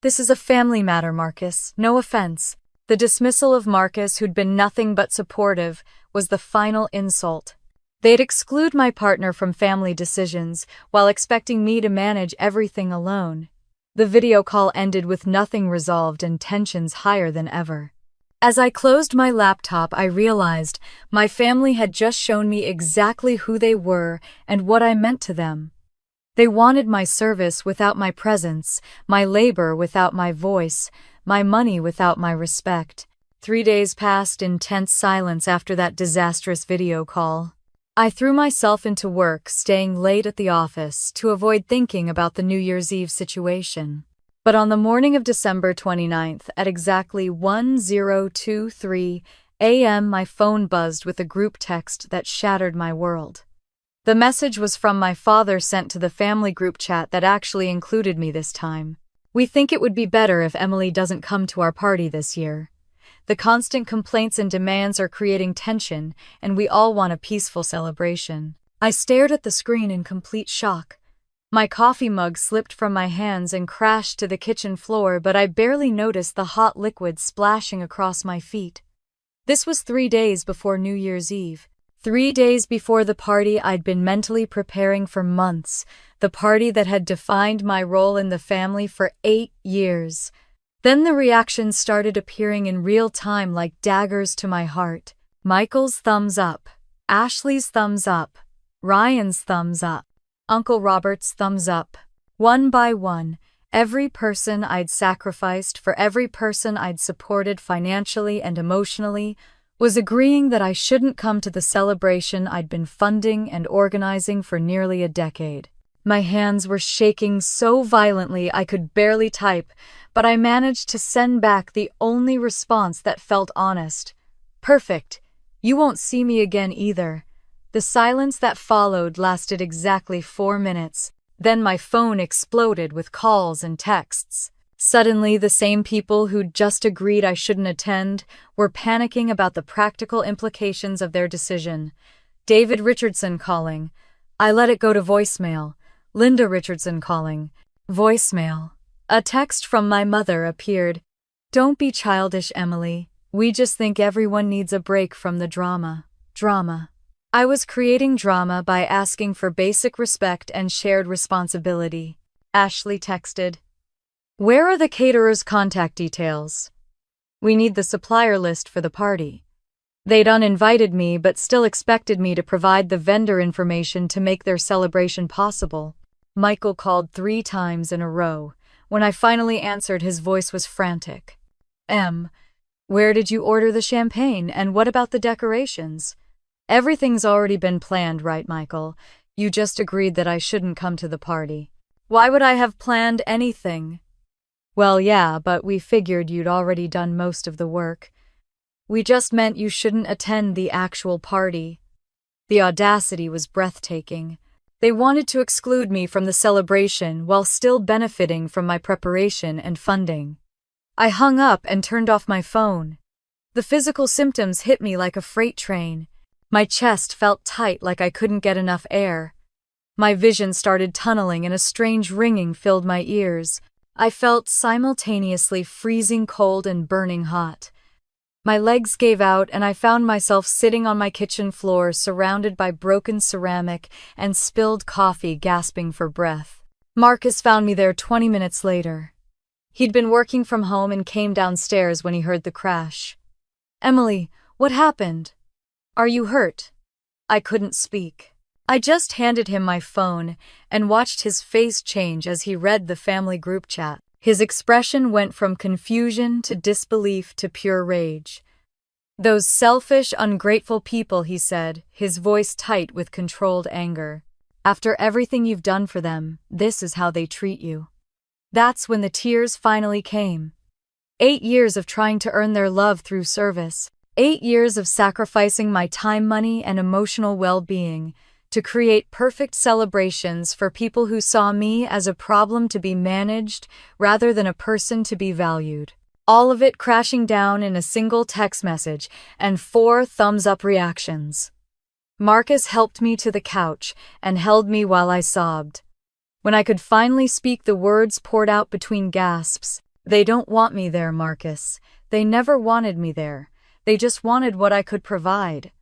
This is a family matter, Marcus. No offense. The dismissal of Marcus, who'd been nothing but supportive, was the final insult. They'd exclude my partner from family decisions while expecting me to manage everything alone. The video call ended with nothing resolved and tensions higher than ever. As I closed my laptop, I realized my family had just shown me exactly who they were and what I meant to them. They wanted my service without my presence, my labor without my voice, my money without my respect. 3 days passed in tense silence after that disastrous video call. I threw myself into work, staying late at the office to avoid thinking about the New Year's Eve situation. But on the morning of December 29th, at exactly 10:23 a.m., my phone buzzed with a group text that shattered my world. The message was from my father, sent to the family group chat that actually included me this time. We think it would be better if Emily doesn't come to our party this year. The constant complaints and demands are creating tension, and we all want a peaceful celebration." I stared at the screen in complete shock. My coffee mug slipped from my hands and crashed to the kitchen floor, but I barely noticed the hot liquid splashing across my feet. This was 3 days before New Year's Eve. 3 days before the party I'd been mentally preparing for months, the party that had defined my role in the family for 8 years. Then the reactions started appearing in real time like daggers to my heart. Michael's thumbs up, Ashley's thumbs up, Ryan's thumbs up, Uncle Robert's thumbs up. One by one, every person I'd sacrificed for every person I'd supported financially and emotionally was agreeing that I shouldn't come to the celebration I'd been funding and organizing for nearly a decade. My hands were shaking so violently I could barely type, but I managed to send back the only response that felt honest. "Perfect. You won't see me again either." The silence that followed lasted exactly 4 minutes. Then my phone exploded with calls and texts. Suddenly, the same people who'd just agreed I shouldn't attend were panicking about the practical implications of their decision. David Richardson calling. I let it go to voicemail. Linda Richardson calling. Voicemail. A text from my mother appeared. "Don't be childish, Emily. We just think everyone needs a break from the drama." Drama. I was creating drama by asking for basic respect and shared responsibility. Ashley texted, "Where are the caterer's contact details? We need the supplier list for the party." They'd uninvited me but still expected me to provide the vendor information to make their celebration possible. Michael called 3 times in a row. When I finally answered, his voice was frantic. Where did you order the champagne, and what about the decorations?" "Everything's already been planned, right, Michael? You just agreed that I shouldn't come to the party." "Why would I have planned anything?" "Well, yeah, but we figured you'd already done most of the work. We just meant you shouldn't attend the actual party." The audacity was breathtaking. They wanted to exclude me from the celebration while still benefiting from my preparation and funding. I hung up and turned off my phone. The physical symptoms hit me like a freight train. My chest felt tight like I couldn't get enough air. My vision started tunneling and a strange ringing filled my ears. I felt simultaneously freezing cold and burning hot. My legs gave out and I found myself sitting on my kitchen floor surrounded by broken ceramic and spilled coffee, gasping for breath. Marcus found me there 20 minutes later. He'd been working from home and came downstairs when he heard the crash. "Emily, what happened? Are you hurt?" I couldn't speak. I just handed him my phone and watched his face change as he read the family group chat. His expression went from confusion to disbelief to pure rage. "Those selfish, ungrateful people," he said, his voice tight with controlled anger. "After everything you've done for them, this is how they treat you." That's when the tears finally came. 8 years of trying to earn their love through service. 8 years of sacrificing my time, money, and emotional well-being to create perfect celebrations for people who saw me as a problem to be managed rather than a person to be valued. All of it crashing down in a single text message and 4 thumbs-up reactions. Marcus helped me to the couch and held me while I sobbed. When I could finally speak, the words poured out between gasps. "They don't want me there, Marcus. They never wanted me there. They just wanted what I could provide."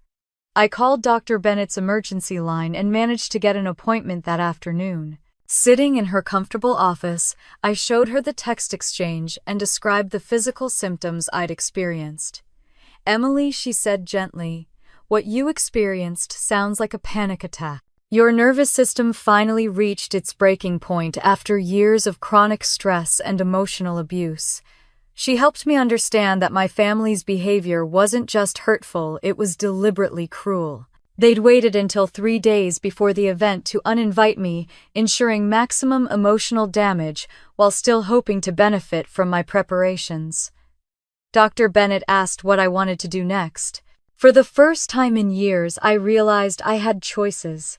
I called Dr. Bennett's emergency line and managed to get an appointment that afternoon. Sitting in her comfortable office, I showed her the text exchange and described the physical symptoms I'd experienced. "Emily," she said gently, "what you experienced sounds like a panic attack. Your nervous system finally reached its breaking point after years of chronic stress and emotional abuse." She helped me understand that my family's behavior wasn't just hurtful, it was deliberately cruel. They'd waited until 3 days before the event to uninvite me, ensuring maximum emotional damage while still hoping to benefit from my preparations. Dr. Bennett asked what I wanted to do next. For the first time in years, I realized I had choices.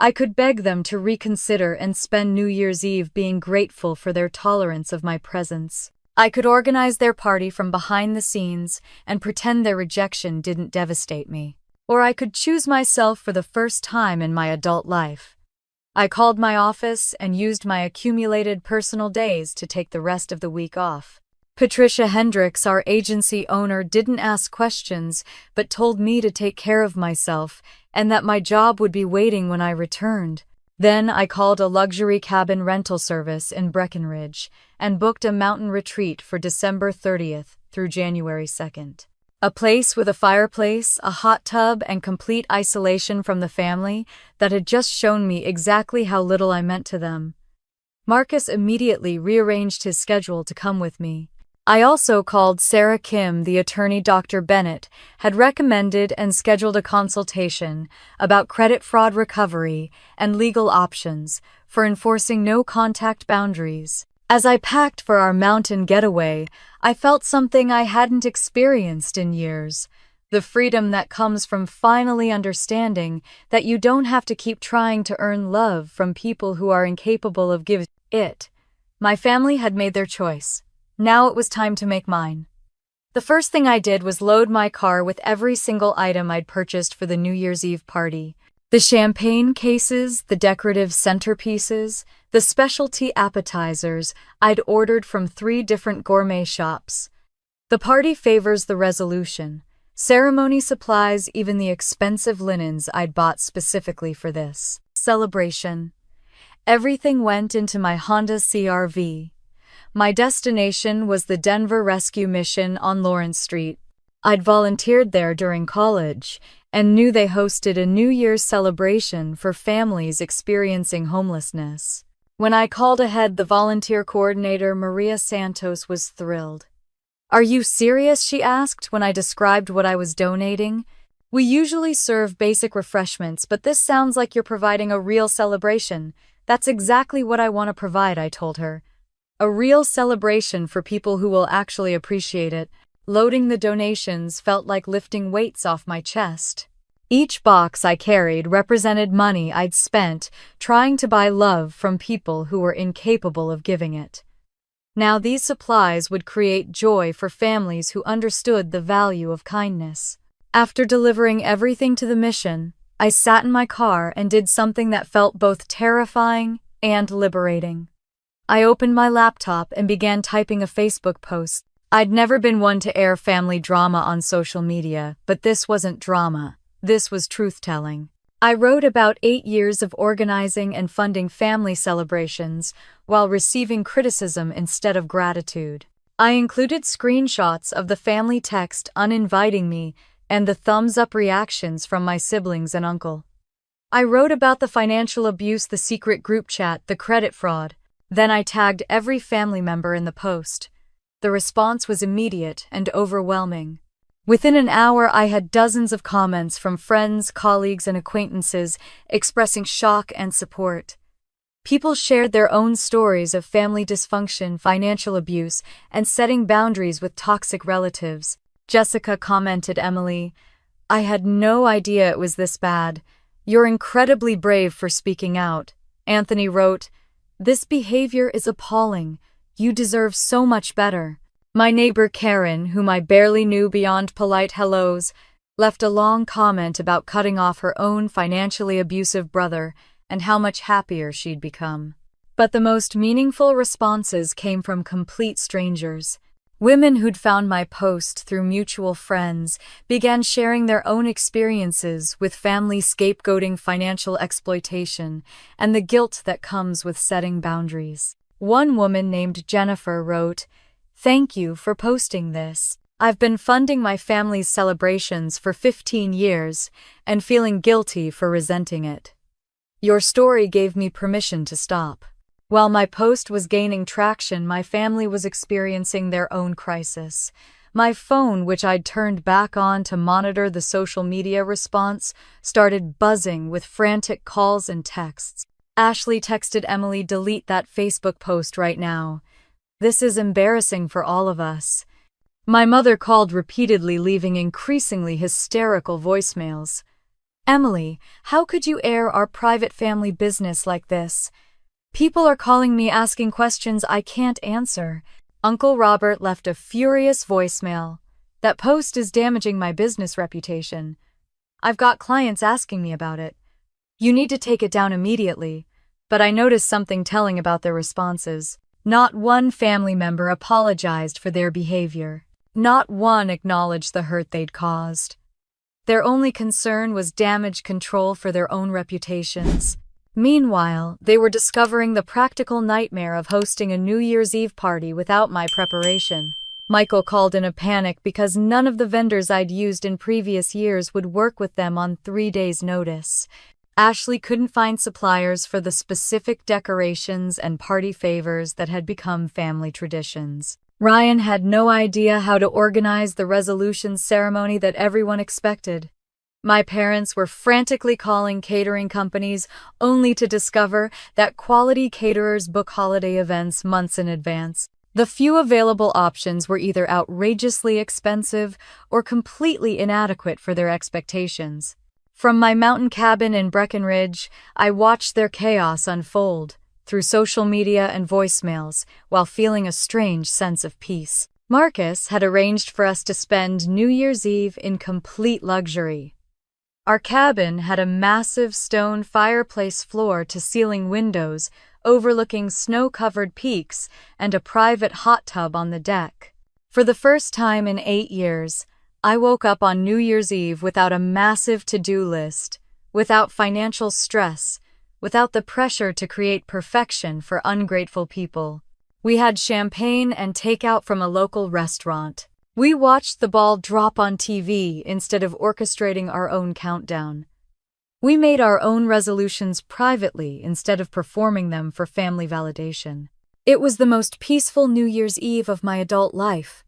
I could beg them to reconsider and spend New Year's Eve being grateful for their tolerance of my presence. I could organize their party from behind the scenes and pretend their rejection didn't devastate me. Or I could choose myself for the first time in my adult life. I called my office and used my accumulated personal days to take the rest of the week off. Patricia Hendricks, our agency owner, didn't ask questions but told me to take care of myself and that my job would be waiting when I returned. Then I called a luxury cabin rental service in Breckenridge and booked a mountain retreat for December 30th through January 2nd. A place with a fireplace, a hot tub, and complete isolation from the family that had just shown me exactly how little I meant to them. Marcus immediately rearranged his schedule to come with me. I also called Sarah Kim, the attorney Dr. Bennett had recommended, and scheduled a consultation about credit fraud recovery and legal options for enforcing no-contact boundaries. As I packed for our mountain getaway, I felt something I hadn't experienced in years. The freedom that comes from finally understanding that you don't have to keep trying to earn love from people who are incapable of giving it. My family had made their choice. Now it was time to make mine. The first thing I did was load my car with every single item I'd purchased for the New Year's Eve party. The champagne cases, the decorative centerpieces, the specialty appetizers I'd ordered from 3 different gourmet shops. The party favors the resolution. Ceremony supplies, even the expensive linens I'd bought specifically for this celebration. Everything went into my Honda CR-V. My destination was the Denver Rescue Mission on Lawrence Street. I'd volunteered there during college and knew they hosted a New Year's celebration for families experiencing homelessness. When I called ahead, the volunteer coordinator, Maria Santos, was thrilled. "Are you serious?" she asked when I described what I was donating. "We usually serve basic refreshments, but this sounds like you're providing a real celebration." "That's exactly what I want to provide," I told her. "A real celebration for people who will actually appreciate it." Loading the donations felt like lifting weights off my chest. Each box I carried represented money I'd spent trying to buy love from people who were incapable of giving it. Now these supplies would create joy for families who understood the value of kindness. After delivering everything to the mission, I sat in my car and did something that felt both terrifying and liberating. I opened my laptop and began typing a Facebook post. I'd never been one to air family drama on social media, but this wasn't drama. This was truth-telling. I wrote about 8 years of organizing and funding family celebrations while receiving criticism instead of gratitude. I included screenshots of the family text uninviting me and the thumbs-up reactions from my siblings and uncle. I wrote about the financial abuse, the secret group chat, the credit fraud. Then I tagged every family member in the post. The response was immediate and overwhelming. Within an hour, I had dozens of comments from friends, colleagues, and acquaintances expressing shock and support. People shared their own stories of family dysfunction, financial abuse, and setting boundaries with toxic relatives. Jessica commented, "Emily, I had no idea it was this bad. You're incredibly brave for speaking out." Anthony wrote, "This behavior is appalling. You deserve so much better." My neighbor Karen, whom I barely knew beyond polite hellos, left a long comment about cutting off her own financially abusive brother and how much happier she'd become. But the most meaningful responses came from complete strangers. Women who'd found my post through mutual friends began sharing their own experiences with family scapegoating financial exploitation and the guilt that comes with setting boundaries. One woman named Jennifer wrote, "Thank you for posting this. I've been funding my family's celebrations for 15 years and feeling guilty for resenting it. Your story gave me permission to stop." While my post was gaining traction, my family was experiencing their own crisis. My phone, which I'd turned back on to monitor the social media response, started buzzing with frantic calls and texts. Ashley texted Emily, "Delete that Facebook post right now. This is embarrassing for all of us." My mother called repeatedly, leaving increasingly hysterical voicemails. "Emily, how could you air our private family business like this? People are calling me asking questions I can't answer." Uncle Robert left a furious voicemail. "That post is damaging my business reputation. I've got clients asking me about it. You need to take it down immediately." But I noticed something telling about their responses. Not one family member apologized for their behavior. Not one acknowledged the hurt they'd caused. Their only concern was damage control for their own reputations. Meanwhile, they were discovering the practical nightmare of hosting a New Year's Eve party without my preparation. Michael called in a panic because none of the vendors I'd used in previous years would work with them on 3 days' notice. Ashley couldn't find suppliers for the specific decorations and party favors that had become family traditions. Ryan had no idea how to organize the resolution ceremony that everyone expected. My parents were frantically calling catering companies only to discover that quality caterers book holiday events months in advance. The few available options were either outrageously expensive or completely inadequate for their expectations. From my mountain cabin in Breckenridge, I watched their chaos unfold through social media and voicemails while feeling a strange sense of peace. Marcus had arranged for us to spend New Year's Eve in complete luxury. Our cabin had a massive stone fireplace floor-to-ceiling windows overlooking snow-covered peaks and a private hot tub on the deck. For the first time in 8 years, I woke up on New Year's Eve without a massive to-do list, without financial stress, without the pressure to create perfection for ungrateful people. We had champagne and takeout from a local restaurant. We watched the ball drop on TV instead of orchestrating our own countdown. We made our own resolutions privately instead of performing them for family validation. It was the most peaceful New Year's Eve of my adult life.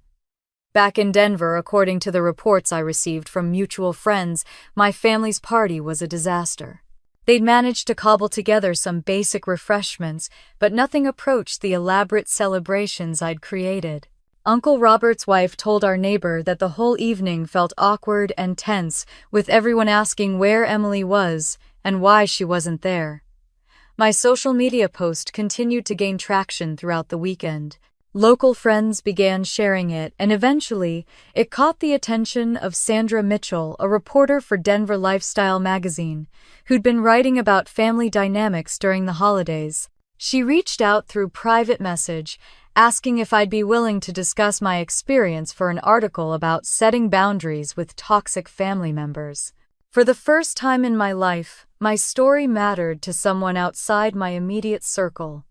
Back in Denver, according to the reports I received from mutual friends, my family's party was a disaster. They'd managed to cobble together some basic refreshments, but nothing approached the elaborate celebrations I'd created. Uncle Robert's wife told our neighbor that the whole evening felt awkward and tense, with everyone asking where Emily was and why she wasn't there. My social media post continued to gain traction throughout the weekend. Local friends began sharing it, and eventually, it caught the attention of Sandra Mitchell, a reporter for Denver Lifestyle magazine, who'd been writing about family dynamics during the holidays. She reached out through private message, asking if I'd be willing to discuss my experience for an article about setting boundaries with toxic family members. For the first time in my life, my story mattered to someone outside my immediate circle.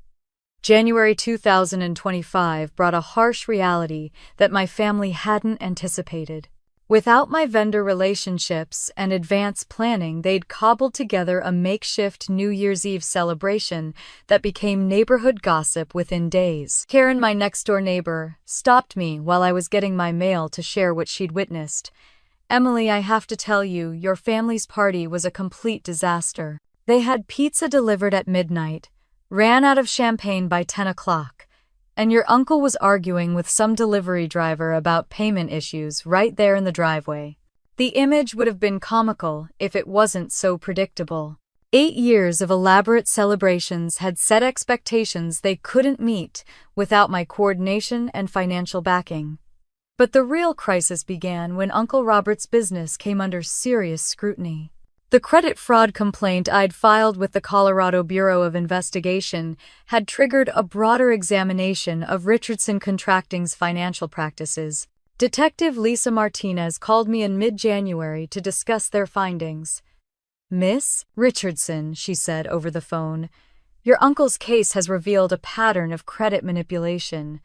January 2025 brought a harsh reality that my family hadn't anticipated. Without my vendor relationships and advanced planning, they'd cobbled together a makeshift New Year's Eve celebration that became neighborhood gossip within days. Karen, my next-door neighbor, stopped me while I was getting my mail to share what she'd witnessed. "Emily, I have to tell you, your family's party was a complete disaster. They had pizza delivered at midnight, ran out of champagne by 10 o'clock, and your uncle was arguing with some delivery driver about payment issues right there in the driveway." The image would have been comical if it wasn't so predictable. 8 years of elaborate celebrations had set expectations they couldn't meet without my coordination and financial backing. But the real crisis began when Uncle Robert's business came under serious scrutiny. The credit fraud complaint I'd filed with the Colorado Bureau of Investigation had triggered a broader examination of Richardson Contracting's financial practices. Detective Lisa Martinez called me in mid-January to discuss their findings. "Miss Richardson," she said over the phone, "your uncle's case has revealed a pattern of credit manipulation.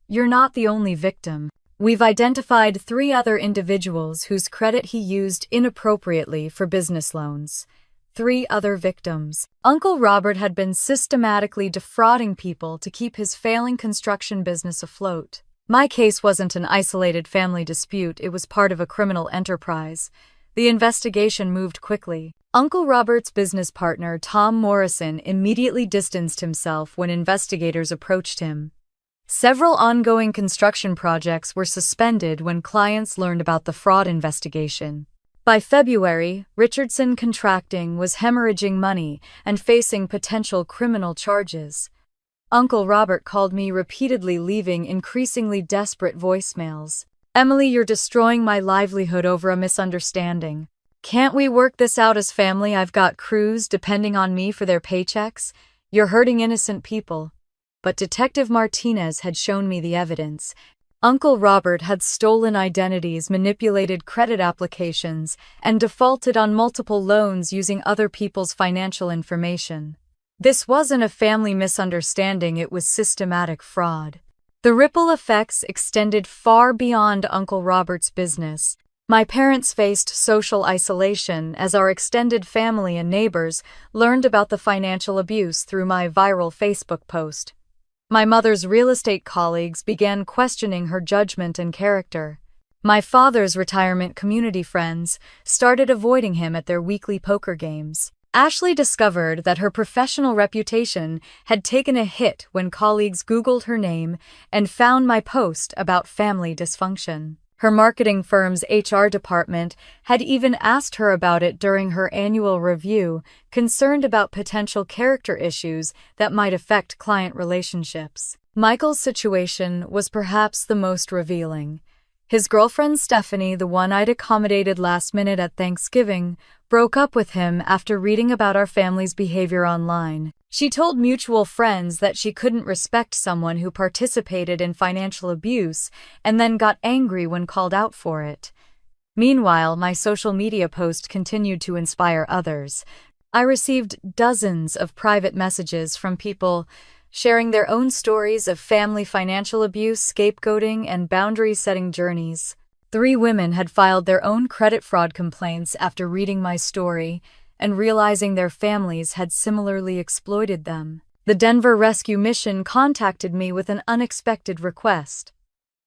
You're not the only victim. We've identified 3 other individuals whose credit he used inappropriately for business loans. 3 other victims. Uncle Robert had been systematically defrauding people to keep his failing construction business afloat. My case wasn't an isolated family dispute, it was part of a criminal enterprise. The investigation moved quickly. Uncle Robert's business partner, Tom Morrison, immediately distanced himself when investigators approached him. Several ongoing construction projects were suspended when clients learned about the fraud investigation. By February, Richardson Contracting was hemorrhaging money and facing potential criminal charges. Uncle Robert called me repeatedly, leaving increasingly desperate voicemails. "Emily, you're destroying my livelihood over a misunderstanding. Can't we work this out as family? I've got crews depending on me for their paychecks. You're hurting innocent people." But Detective Martinez had shown me the evidence. Uncle Robert had stolen identities, manipulated credit applications, and defaulted on multiple loans using other people's financial information. This wasn't a family misunderstanding, it was systematic fraud. The ripple effects extended far beyond Uncle Robert's business. My parents faced social isolation as our extended family and neighbors learned about the financial abuse through my viral Facebook post. My mother's real estate colleagues began questioning her judgment and character. My father's retirement community friends started avoiding him at their weekly poker games. Ashley discovered that her professional reputation had taken a hit when colleagues Googled her name and found my post about family dysfunction. Her marketing firm's HR department had even asked her about it during her annual review, concerned about potential character issues that might affect client relationships. Michael's situation was perhaps the most revealing. His girlfriend Stephanie, the one I'd accommodated last minute at Thanksgiving, broke up with him after reading about our family's behavior online. She told mutual friends that she couldn't respect someone who participated in financial abuse and then got angry when called out for it. Meanwhile, my social media post continued to inspire others. I received dozens of private messages from people sharing their own stories of family financial abuse, scapegoating, and boundary-setting journeys. 3 women had filed their own credit fraud complaints after reading my story and realizing their families had similarly exploited them. The Denver Rescue Mission contacted me with an unexpected request.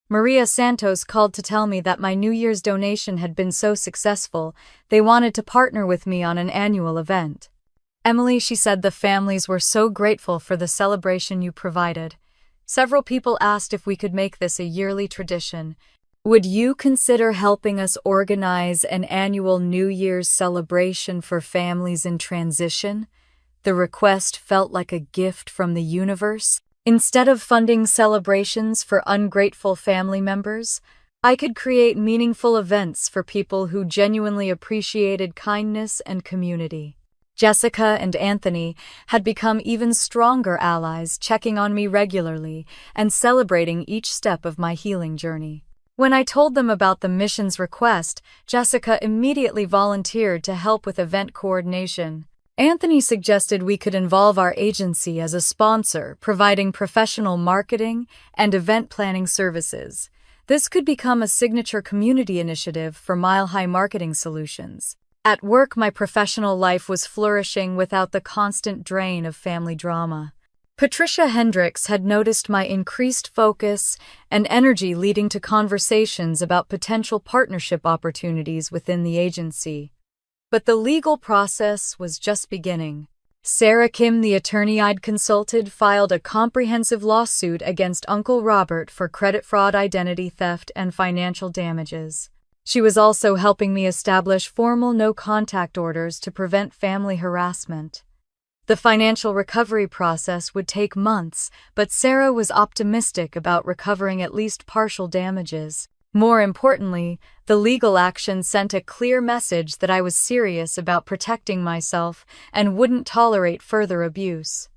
Maria Santos called to tell me that my New Year's donation had been so successful, they wanted to partner with me on an annual event. "Emily," she said, "the families were so grateful for the celebration you provided. Several people asked if we could make this a yearly tradition. Would you consider helping us organize an annual New Year's celebration for families in transition?" The request felt like a gift from the universe. Instead of funding celebrations for ungrateful family members, I could create meaningful events for people who genuinely appreciated kindness and community. Jessica and Anthony had become even stronger allies, checking on me regularly and celebrating each step of my healing journey. When I told them about the mission's request, Jessica immediately volunteered to help with event coordination. Anthony suggested we could involve our agency as a sponsor, providing professional marketing and event planning services. This could become a signature community initiative for Mile High Marketing Solutions. At work, my professional life was flourishing without the constant drain of family drama. Patricia Hendricks had noticed my increased focus and energy, leading to conversations about potential partnership opportunities within the agency. But the legal process was just beginning. Sarah Kim, the attorney I'd consulted, filed a comprehensive lawsuit against Uncle Robert for credit fraud, identity theft, and financial damages. She was also helping me establish formal no-contact orders to prevent family harassment. The financial recovery process would take months, but Sarah was optimistic about recovering at least partial damages. More importantly, the legal action sent a clear message that I was serious about protecting myself and wouldn't tolerate further abuse.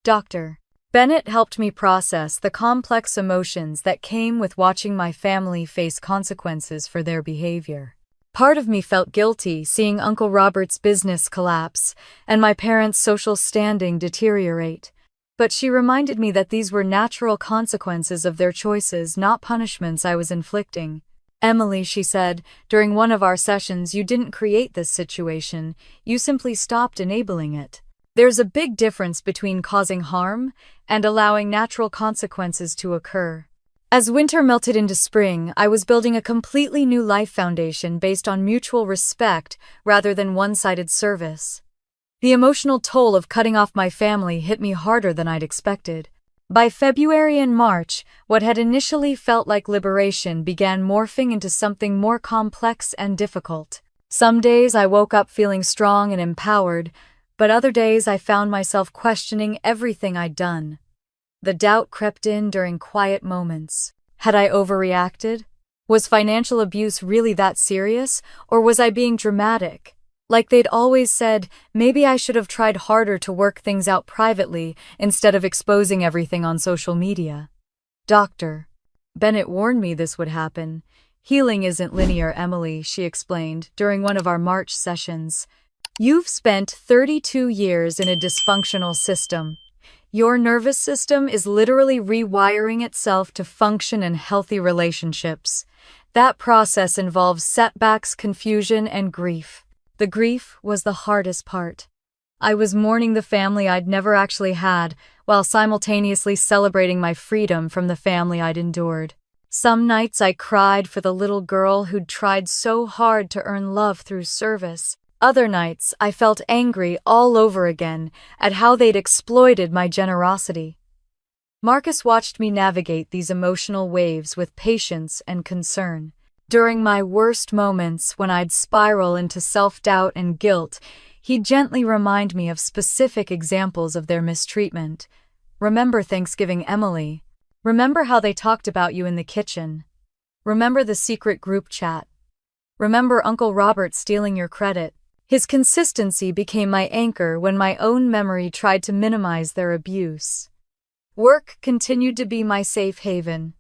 Dr. Bennett helped me process the complex emotions that came with watching my family face consequences for their behavior. Part of me felt guilty seeing Uncle Robert's business collapse and my parents' social standing deteriorate, but she reminded me that these were natural consequences of their choices, not punishments I was inflicting. "Emily," she said, "during one of our sessions, you didn't create this situation, you simply stopped enabling it. There's a big difference between causing harm and allowing natural consequences to occur." As winter melted into spring, I was building a completely new life foundation based on mutual respect rather than one-sided service. The emotional toll of cutting off my family hit me harder than I'd expected. By February and March, what had initially felt like liberation began morphing into something more complex and difficult. Some days I woke up feeling strong and empowered, but other days I found myself questioning everything I'd done. The doubt crept in during quiet moments. Had I overreacted? Was financial abuse really that serious, or was I being dramatic? Like they'd always said, maybe I should have tried harder to work things out privately instead of exposing everything on social media. Dr. Bennett warned me this would happen. Healing isn't linear, Emily, she explained during one of our March sessions. You've spent 32 years in a dysfunctional system. Your nervous system is literally rewiring itself to function in healthy relationships. That process involves setbacks, confusion, and grief. The grief was the hardest part. I was mourning the family I'd never actually had, while simultaneously celebrating my freedom from the family I'd endured. Some nights I cried for the little girl who'd tried so hard to earn love through service. Other nights I felt angry all over again at how they'd exploited my generosity. Marcus watched me navigate these emotional waves with patience and concern. During my worst moments, when I'd spiral into self-doubt and guilt, he'd gently remind me of specific examples of their mistreatment. Remember Thanksgiving, Emily. Remember how they talked about you in the kitchen. Remember the secret group chat. Remember Uncle Robert stealing your credit. His consistency became my anchor when my own memory tried to minimize their abuse. Work continued to be my safe haven.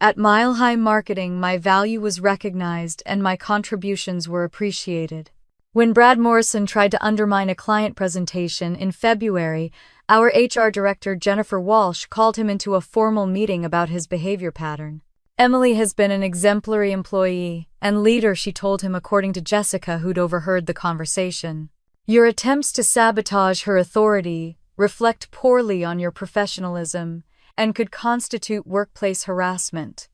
At Mile High Marketing, my value was recognized and my contributions were appreciated. When Brad Morrison tried to undermine a client presentation in February, our HR director, Jennifer Walsh, called him into a formal meeting about his behavior pattern. Emily has been an exemplary employee and leader, she told him, according to Jessica, who'd overheard the conversation. Your attempts to sabotage her authority reflect poorly on your professionalism and could constitute workplace harassment.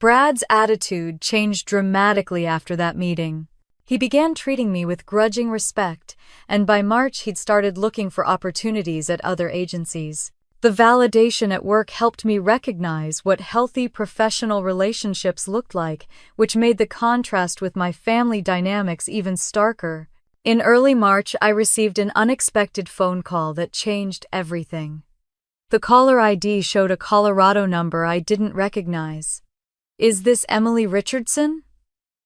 Brad's attitude changed dramatically after that meeting. He began treating me with grudging respect, and by March he'd started looking for opportunities at other agencies. The validation at work helped me recognize what healthy professional relationships looked like, which made the contrast with my family dynamics even starker. In early March, I received an unexpected phone call that changed everything. The caller ID showed a Colorado number I didn't recognize. Is this Emily Richardson?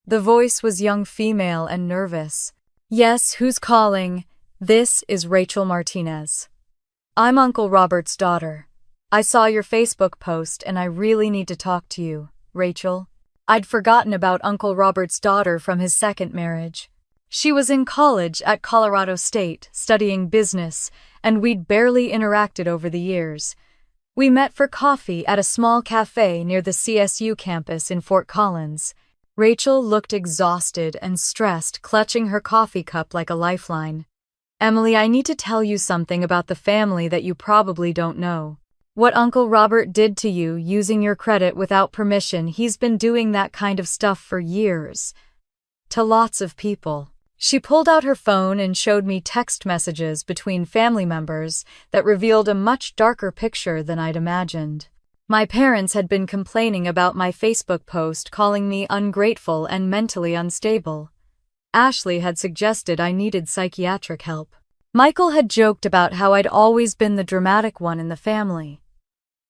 The voice was young, female, and nervous. Yes, who's calling? This is Rachel Martinez. I'm Uncle Robert's daughter. I saw your Facebook post and I really need to talk to you, Rachel. I'd forgotten about Uncle Robert's daughter from his second marriage. She was in college at Colorado State, studying business, and we'd barely interacted over the years. We met for coffee at a small cafe near the CSU campus in Fort Collins. Rachel looked exhausted and stressed, clutching her coffee cup like a lifeline. Emily, I need to tell you something about the family that you probably don't know. What Uncle Robert did to you, using your credit without permission, he's been doing that kind of stuff for years. To lots of people. She pulled out her phone and showed me text messages between family members that revealed a much darker picture than I'd imagined. My parents had been complaining about my Facebook post, calling me ungrateful and mentally unstable. Ashley had suggested I needed psychiatric help. Michael had joked about how I'd always been the dramatic one in the family.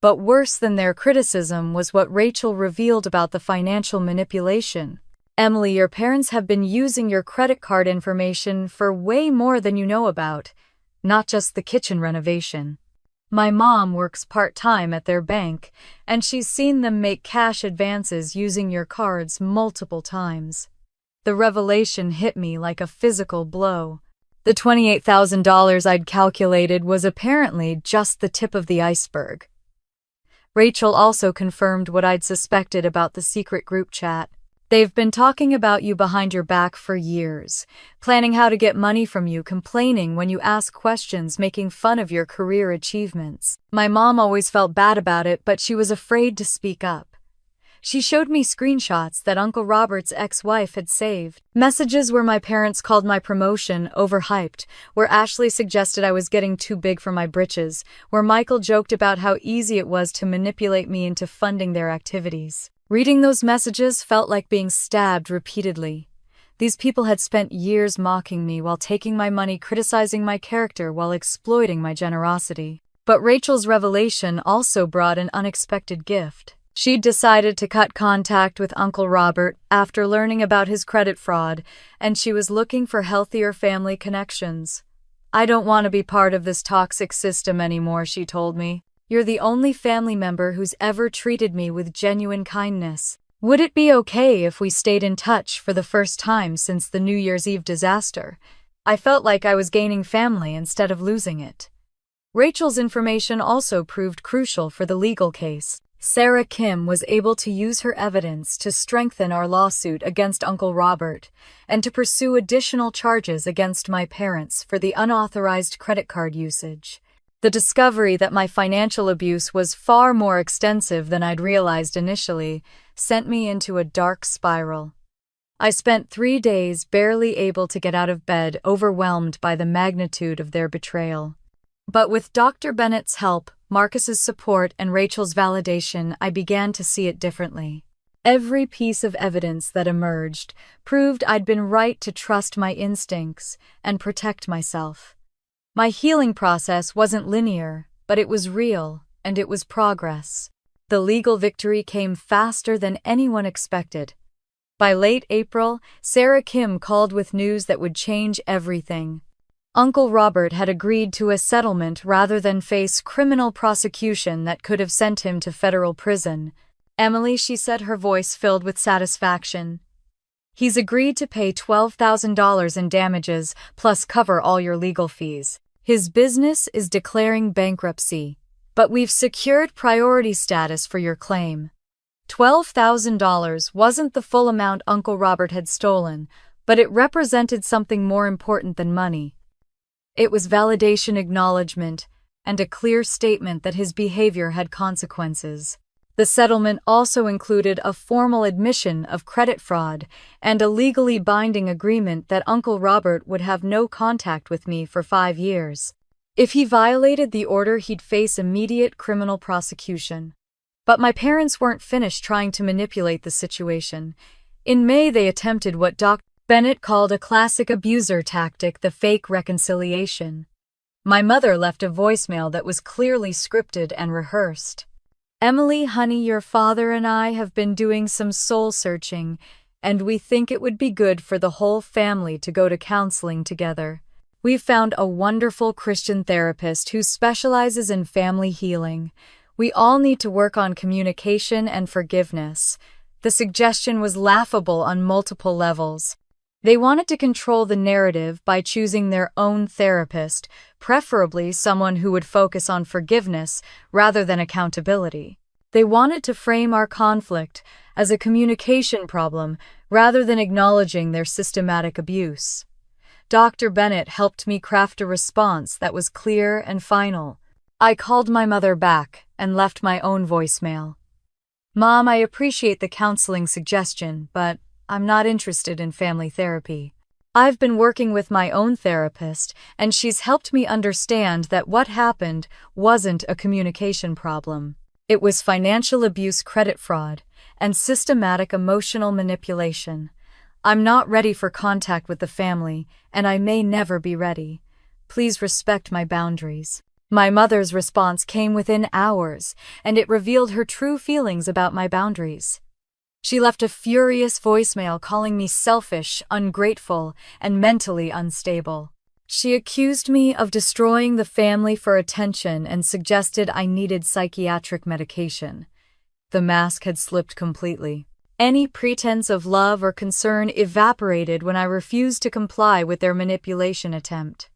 But worse than their criticism was what Rachel revealed about the financial manipulation. Emily, your parents have been using your credit card information for way more than you know about, not just the kitchen renovation. My mom works part-time at their bank, and she's seen them make cash advances using your cards multiple times. The revelation hit me like a physical blow. The $28,000 I'd calculated was apparently just the tip of the iceberg. Rachel also confirmed what I'd suspected about the secret group chat. They've been talking about you behind your back for years, planning how to get money from you, complaining when you ask questions, making fun of your career achievements. My mom always felt bad about it, but she was afraid to speak up. She showed me screenshots that Uncle Robert's ex-wife had saved. Messages where my parents called my promotion overhyped, where Ashley suggested I was getting too big for my britches, where Michael joked about how easy it was to manipulate me into funding their activities. Reading those messages felt like being stabbed repeatedly. These people had spent years mocking me while taking my money, criticizing my character while exploiting my generosity. But Rachel's revelation also brought an unexpected gift. She'd decided to cut contact with Uncle Robert after learning about his credit fraud, and she was looking for healthier family connections. "I don't want to be part of this toxic system anymore," she told me. "You're the only family member who's ever treated me with genuine kindness. Would it be okay if we stayed in touch for the first time since the New Year's Eve disaster?" I felt like I was gaining family instead of losing it. Rachel's information also proved crucial for the legal case. Sarah Kim was able to use her evidence to strengthen our lawsuit against Uncle Robert and to pursue additional charges against my parents for the unauthorized credit card usage. The discovery that my financial abuse was far more extensive than I'd realized initially sent me into a dark spiral. I spent 3 days barely able to get out of bed, overwhelmed by the magnitude of their betrayal. But with Dr. Bennett's help, Marcus's support, and Rachel's validation, I began to see it differently. Every piece of evidence that emerged proved I'd been right to trust my instincts and protect myself. My healing process wasn't linear, but it was real, and it was progress. The legal victory came faster than anyone expected. By late April, Sarah Kim called with news that would change everything. Uncle Robert had agreed to a settlement rather than face criminal prosecution that could have sent him to federal prison. "Emily," she said, her voice filled with satisfaction, "he's agreed to pay $12,000 in damages plus cover all your legal fees. His business is declaring bankruptcy, but we've secured priority status for your claim." $12,000 wasn't the full amount Uncle Robert had stolen, but it represented something more important than money. It was validation, acknowledgement, and a clear statement that his behavior had consequences. The settlement also included a formal admission of credit fraud and a legally binding agreement that Uncle Robert would have no contact with me for 5 years. If he violated the order, he'd face immediate criminal prosecution. But my parents weren't finished trying to manipulate the situation. In May, they attempted what Dr. Bennett called a classic abuser tactic, the fake reconciliation. My mother left a voicemail that was clearly scripted and rehearsed. "Emily, honey, your father and I have been doing some soul searching, and we think it would be good for the whole family to go to counseling together. We've found a wonderful Christian therapist who specializes in family healing. We all need to work on communication and forgiveness." The suggestion was laughable on multiple levels. They wanted to control the narrative by choosing their own therapist, preferably someone who would focus on forgiveness rather than accountability. They wanted to frame our conflict as a communication problem rather than acknowledging their systematic abuse. Dr. Bennett helped me craft a response that was clear and final. I called my mother back and left my own voicemail. "Mom, I appreciate the counseling suggestion, but I'm not interested in family therapy. I've been working with my own therapist, and she's helped me understand that what happened wasn't a communication problem. It was financial abuse, credit fraud, and systematic emotional manipulation. I'm not ready for contact with the family, and I may never be ready. Please respect my boundaries." My mother's response came within hours, and it revealed her true feelings about my boundaries. She left a furious voicemail calling me selfish, ungrateful, and mentally unstable. She accused me of destroying the family for attention and suggested I needed psychiatric medication. The mask had slipped completely. Any pretense of love or concern evaporated when I refused to comply with their manipulation attempt.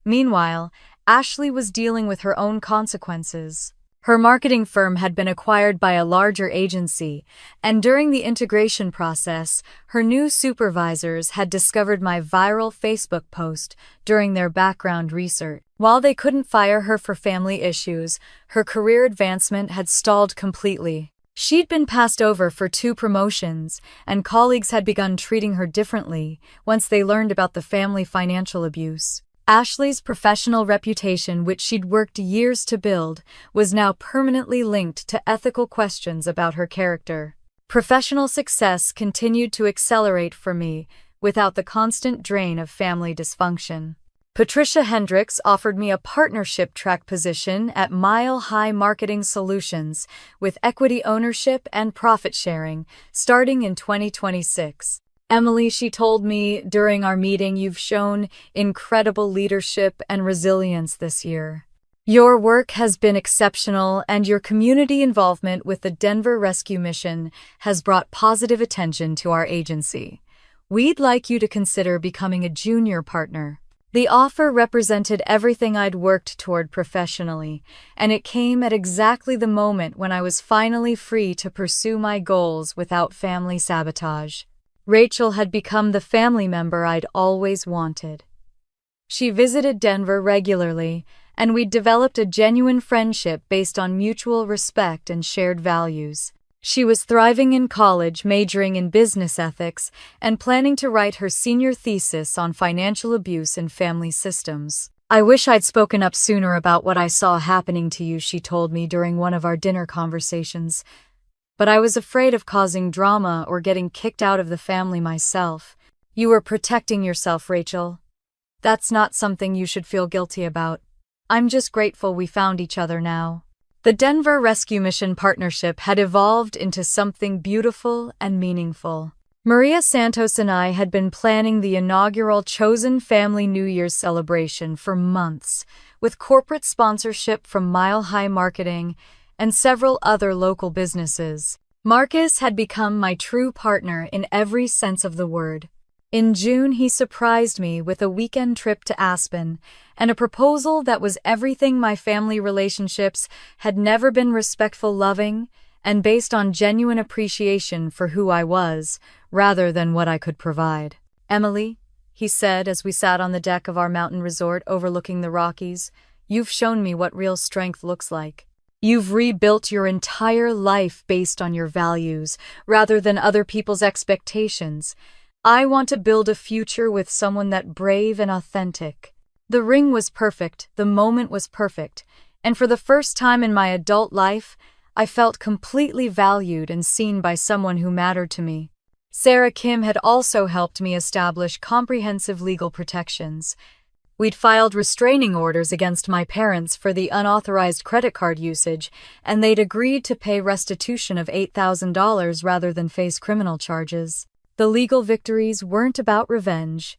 Meanwhile, Ashley was dealing with her own consequences. Her marketing firm had been acquired by a larger agency, and during the integration process, her new supervisors had discovered my viral Facebook post during their background research. While they couldn't fire her for family issues, her career advancement had stalled completely. She'd been passed over for 2 promotions, and colleagues had begun treating her differently once they learned about the family financial abuse. Ashley's professional reputation, which she'd worked years to build, was now permanently linked to ethical questions about her character. Professional success continued to accelerate for me, without the constant drain of family dysfunction. Patricia Hendricks offered me a partnership track position at Mile High Marketing Solutions with equity ownership and profit sharing starting in 2026. Emily, she told me during our meeting, you've shown incredible leadership and resilience this year. Your work has been exceptional, and your community involvement with the Denver Rescue Mission has brought positive attention to our agency. We'd like you to consider becoming a junior partner. The offer represented everything I'd worked toward professionally, and it came at exactly the moment when I was finally free to pursue my goals without family sabotage. Rachel had become the family member I'd always wanted. She visited Denver regularly, and we'd developed a genuine friendship based on mutual respect and shared values. She was thriving in college, majoring in business ethics, and planning to write her senior thesis on financial abuse in family systems. I wish I'd spoken up sooner about what I saw happening to you, she told me during one of our dinner conversations. But I was afraid of causing drama or getting kicked out of the family myself. You were protecting yourself, Rachel. That's not something you should feel guilty about. I'm just grateful we found each other now. The Denver Rescue Mission partnership had evolved into something beautiful and meaningful. Maria Santos and I had been planning the inaugural Chosen Family New Year's celebration for months, with corporate sponsorship from Mile High Marketing and several other local businesses. Marcus had become my true partner in every sense of the word. In June, he surprised me with a weekend trip to Aspen and a proposal that was everything my family relationships had never been: respectful, loving, and based on genuine appreciation for who I was, rather than what I could provide. Emily, he said as we sat on the deck of our mountain resort overlooking the Rockies, you've shown me what real strength looks like. You've rebuilt your entire life based on your values, rather than other people's expectations. I want to build a future with someone that's brave and authentic. The ring was perfect, the moment was perfect, and for the first time in my adult life, I felt completely valued and seen by someone who mattered to me. Sarah Kim had also helped me establish comprehensive legal protections. We'd filed restraining orders against my parents for the unauthorized credit card usage, and they'd agreed to pay restitution of $8,000 rather than face criminal charges. The legal victories weren't about revenge.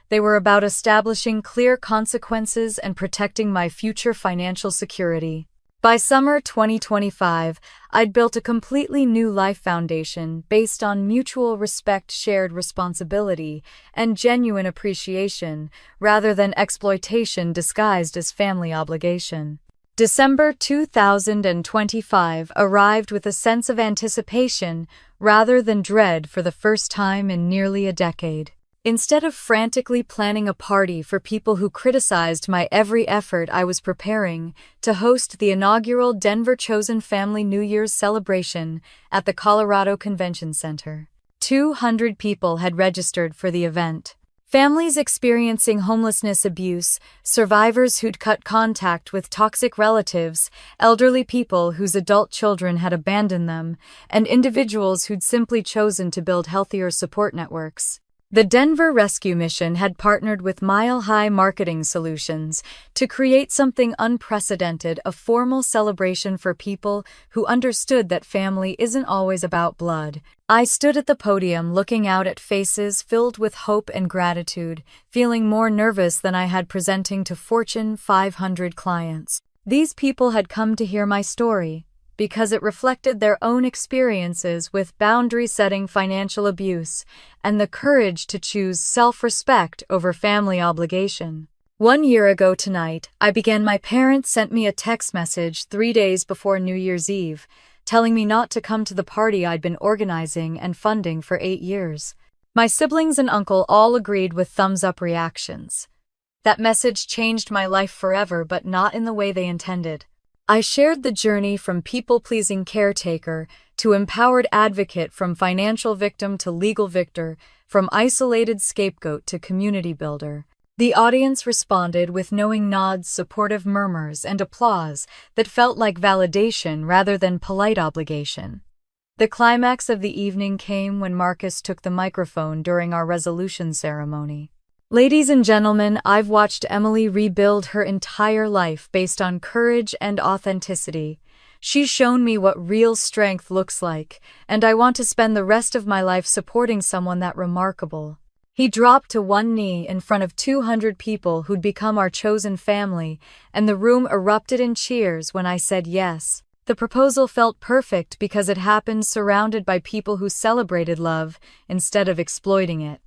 They were about establishing clear consequences and protecting my future financial security. By summer 2025, I'd built a completely new life foundation based on mutual respect, shared responsibility, and genuine appreciation, rather than exploitation disguised as family obligation. December 2025 arrived with a sense of anticipation rather than dread for the first time in nearly a decade. Instead of frantically planning a party for people who criticized my every effort, I was preparing to host the inaugural Denver Chosen Family New Year's celebration at the Colorado Convention Center. 200 people had registered for the event. Families experiencing homelessness abuse, survivors who'd cut contact with toxic relatives, elderly people whose adult children had abandoned them, and individuals who'd simply chosen to build healthier support networks. The Denver Rescue Mission had partnered with Mile High Marketing Solutions to create something unprecedented: a formal celebration for people who understood that family isn't always about blood. I stood at the podium looking out at faces filled with hope and gratitude, feeling more nervous than I had presenting to Fortune 500 clients. These people had come to hear my story because it reflected their own experiences with boundary-setting financial abuse and the courage to choose self-respect over family obligation. 1 year ago tonight, my parents sent me a text message 3 days before New Year's Eve, telling me not to come to the party I'd been organizing and funding for 8 years. My siblings and uncle all agreed with thumbs-up reactions. That message changed my life forever, but not in the way they intended. I shared the journey from people-pleasing caretaker to empowered advocate, from financial victim to legal victor, from isolated scapegoat to community builder. The audience responded with knowing nods, supportive murmurs, and applause that felt like validation rather than polite obligation. The climax of the evening came when Marcus took the microphone during our resolution ceremony. Ladies and gentlemen, I've watched Emily rebuild her entire life based on courage and authenticity. She's shown me what real strength looks like, and I want to spend the rest of my life supporting someone that remarkable. He dropped to one knee in front of 200 people who'd become our chosen family, and the room erupted in cheers when I said yes. The proposal felt perfect because it happened surrounded by people who celebrated love instead of exploiting it.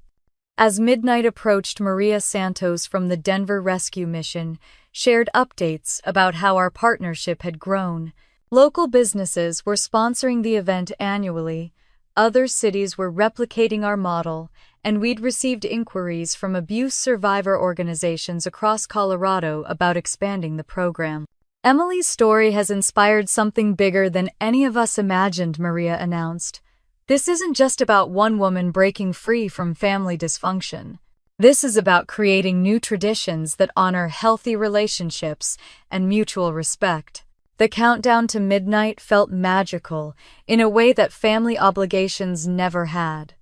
As midnight approached, Maria Santos from the Denver Rescue Mission shared updates about how our partnership had grown. Local businesses were sponsoring the event annually, other cities were replicating our model, and we'd received inquiries from abuse survivor organizations across Colorado about expanding the program. Emily's story has inspired something bigger than any of us imagined, Maria announced. This isn't just about one woman breaking free from family dysfunction. This is about creating new traditions that honor healthy relationships and mutual respect. The countdown to midnight felt magical in a way that family obligations never had.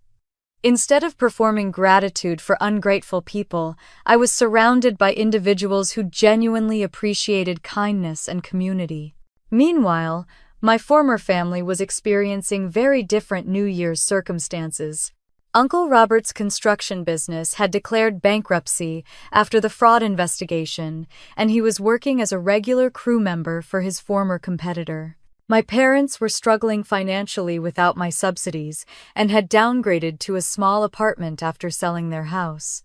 Instead of performing gratitude for ungrateful people, I was surrounded by individuals who genuinely appreciated kindness and community. Meanwhile, my former family was experiencing very different New Year's circumstances. Uncle Robert's construction business had declared bankruptcy after the fraud investigation, and he was working as a regular crew member for his former competitor. My parents were struggling financially without my subsidies and had downgraded to a small apartment after selling their house.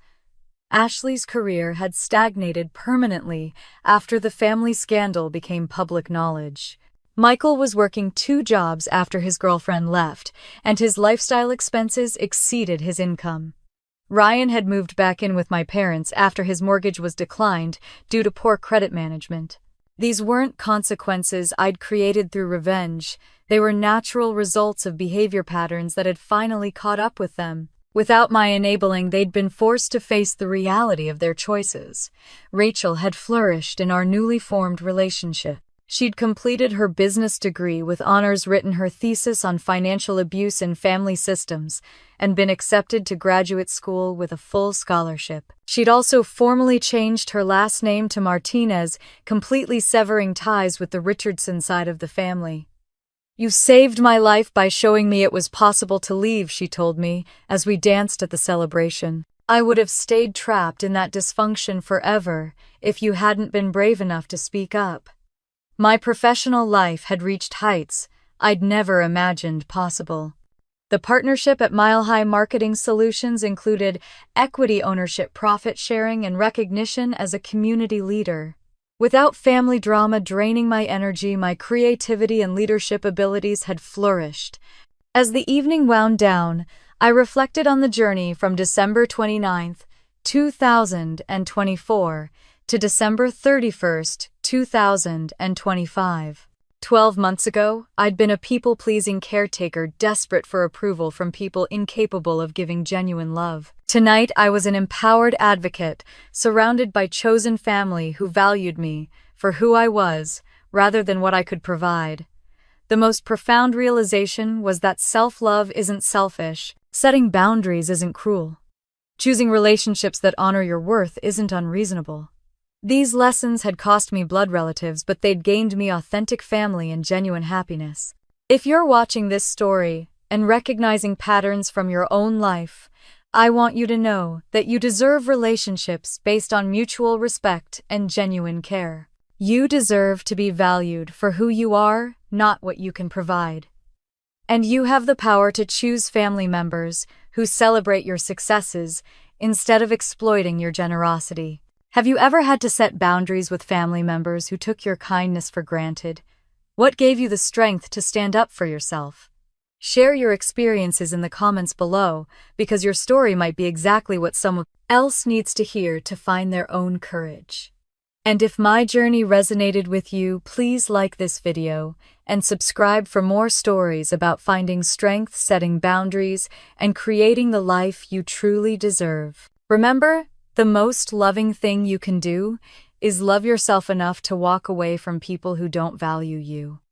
Ashley's career had stagnated permanently after the family scandal became public knowledge. Michael was working 2 jobs after his girlfriend left, and his lifestyle expenses exceeded his income. Ryan had moved back in with my parents after his mortgage was declined due to poor credit management. These weren't consequences I'd created through revenge, they were natural results of behavior patterns that had finally caught up with them. Without my enabling, they'd been forced to face the reality of their choices. Rachel had flourished in our newly formed relationship. She'd completed her business degree with honors, written her thesis on financial abuse in family systems, and been accepted to graduate school with a full scholarship. She'd also formally changed her last name to Martinez, completely severing ties with the Richardson side of the family. "You saved my life by showing me it was possible to leave," she told me as we danced at the celebration. "I would have stayed trapped in that dysfunction forever if you hadn't been brave enough to speak up." My professional life had reached heights I'd never imagined possible. The partnership at Mile High Marketing Solutions included equity ownership, profit sharing, and recognition as a community leader. Without family drama draining my energy, my creativity and leadership abilities had flourished. As the evening wound down, I reflected on the journey from December 29th, 2024 to December 31st, 2025. 12 months ago, I'd been a people-pleasing caretaker desperate for approval from people incapable of giving genuine love. Tonight, I was an empowered advocate, surrounded by chosen family who valued me for who I was, rather than what I could provide. The most profound realization was that self-love isn't selfish, setting boundaries isn't cruel. Choosing relationships that honor your worth isn't unreasonable. These lessons had cost me blood relatives, but they'd gained me authentic family and genuine happiness. If you're watching this story and recognizing patterns from your own life, I want you to know that you deserve relationships based on mutual respect and genuine care. You deserve to be valued for who you are, not what you can provide. And you have the power to choose family members who celebrate your successes instead of exploiting your generosity. Have you ever had to set boundaries with family members who took your kindness for granted? What gave you the strength to stand up for yourself? Share your experiences in the comments below, because your story might be exactly what someone else needs to hear to find their own courage. And if my journey resonated with you, please like this video and subscribe for more stories about finding strength, setting boundaries, and creating the life you truly deserve. Remember, the most loving thing you can do is love yourself enough to walk away from people who don't value you.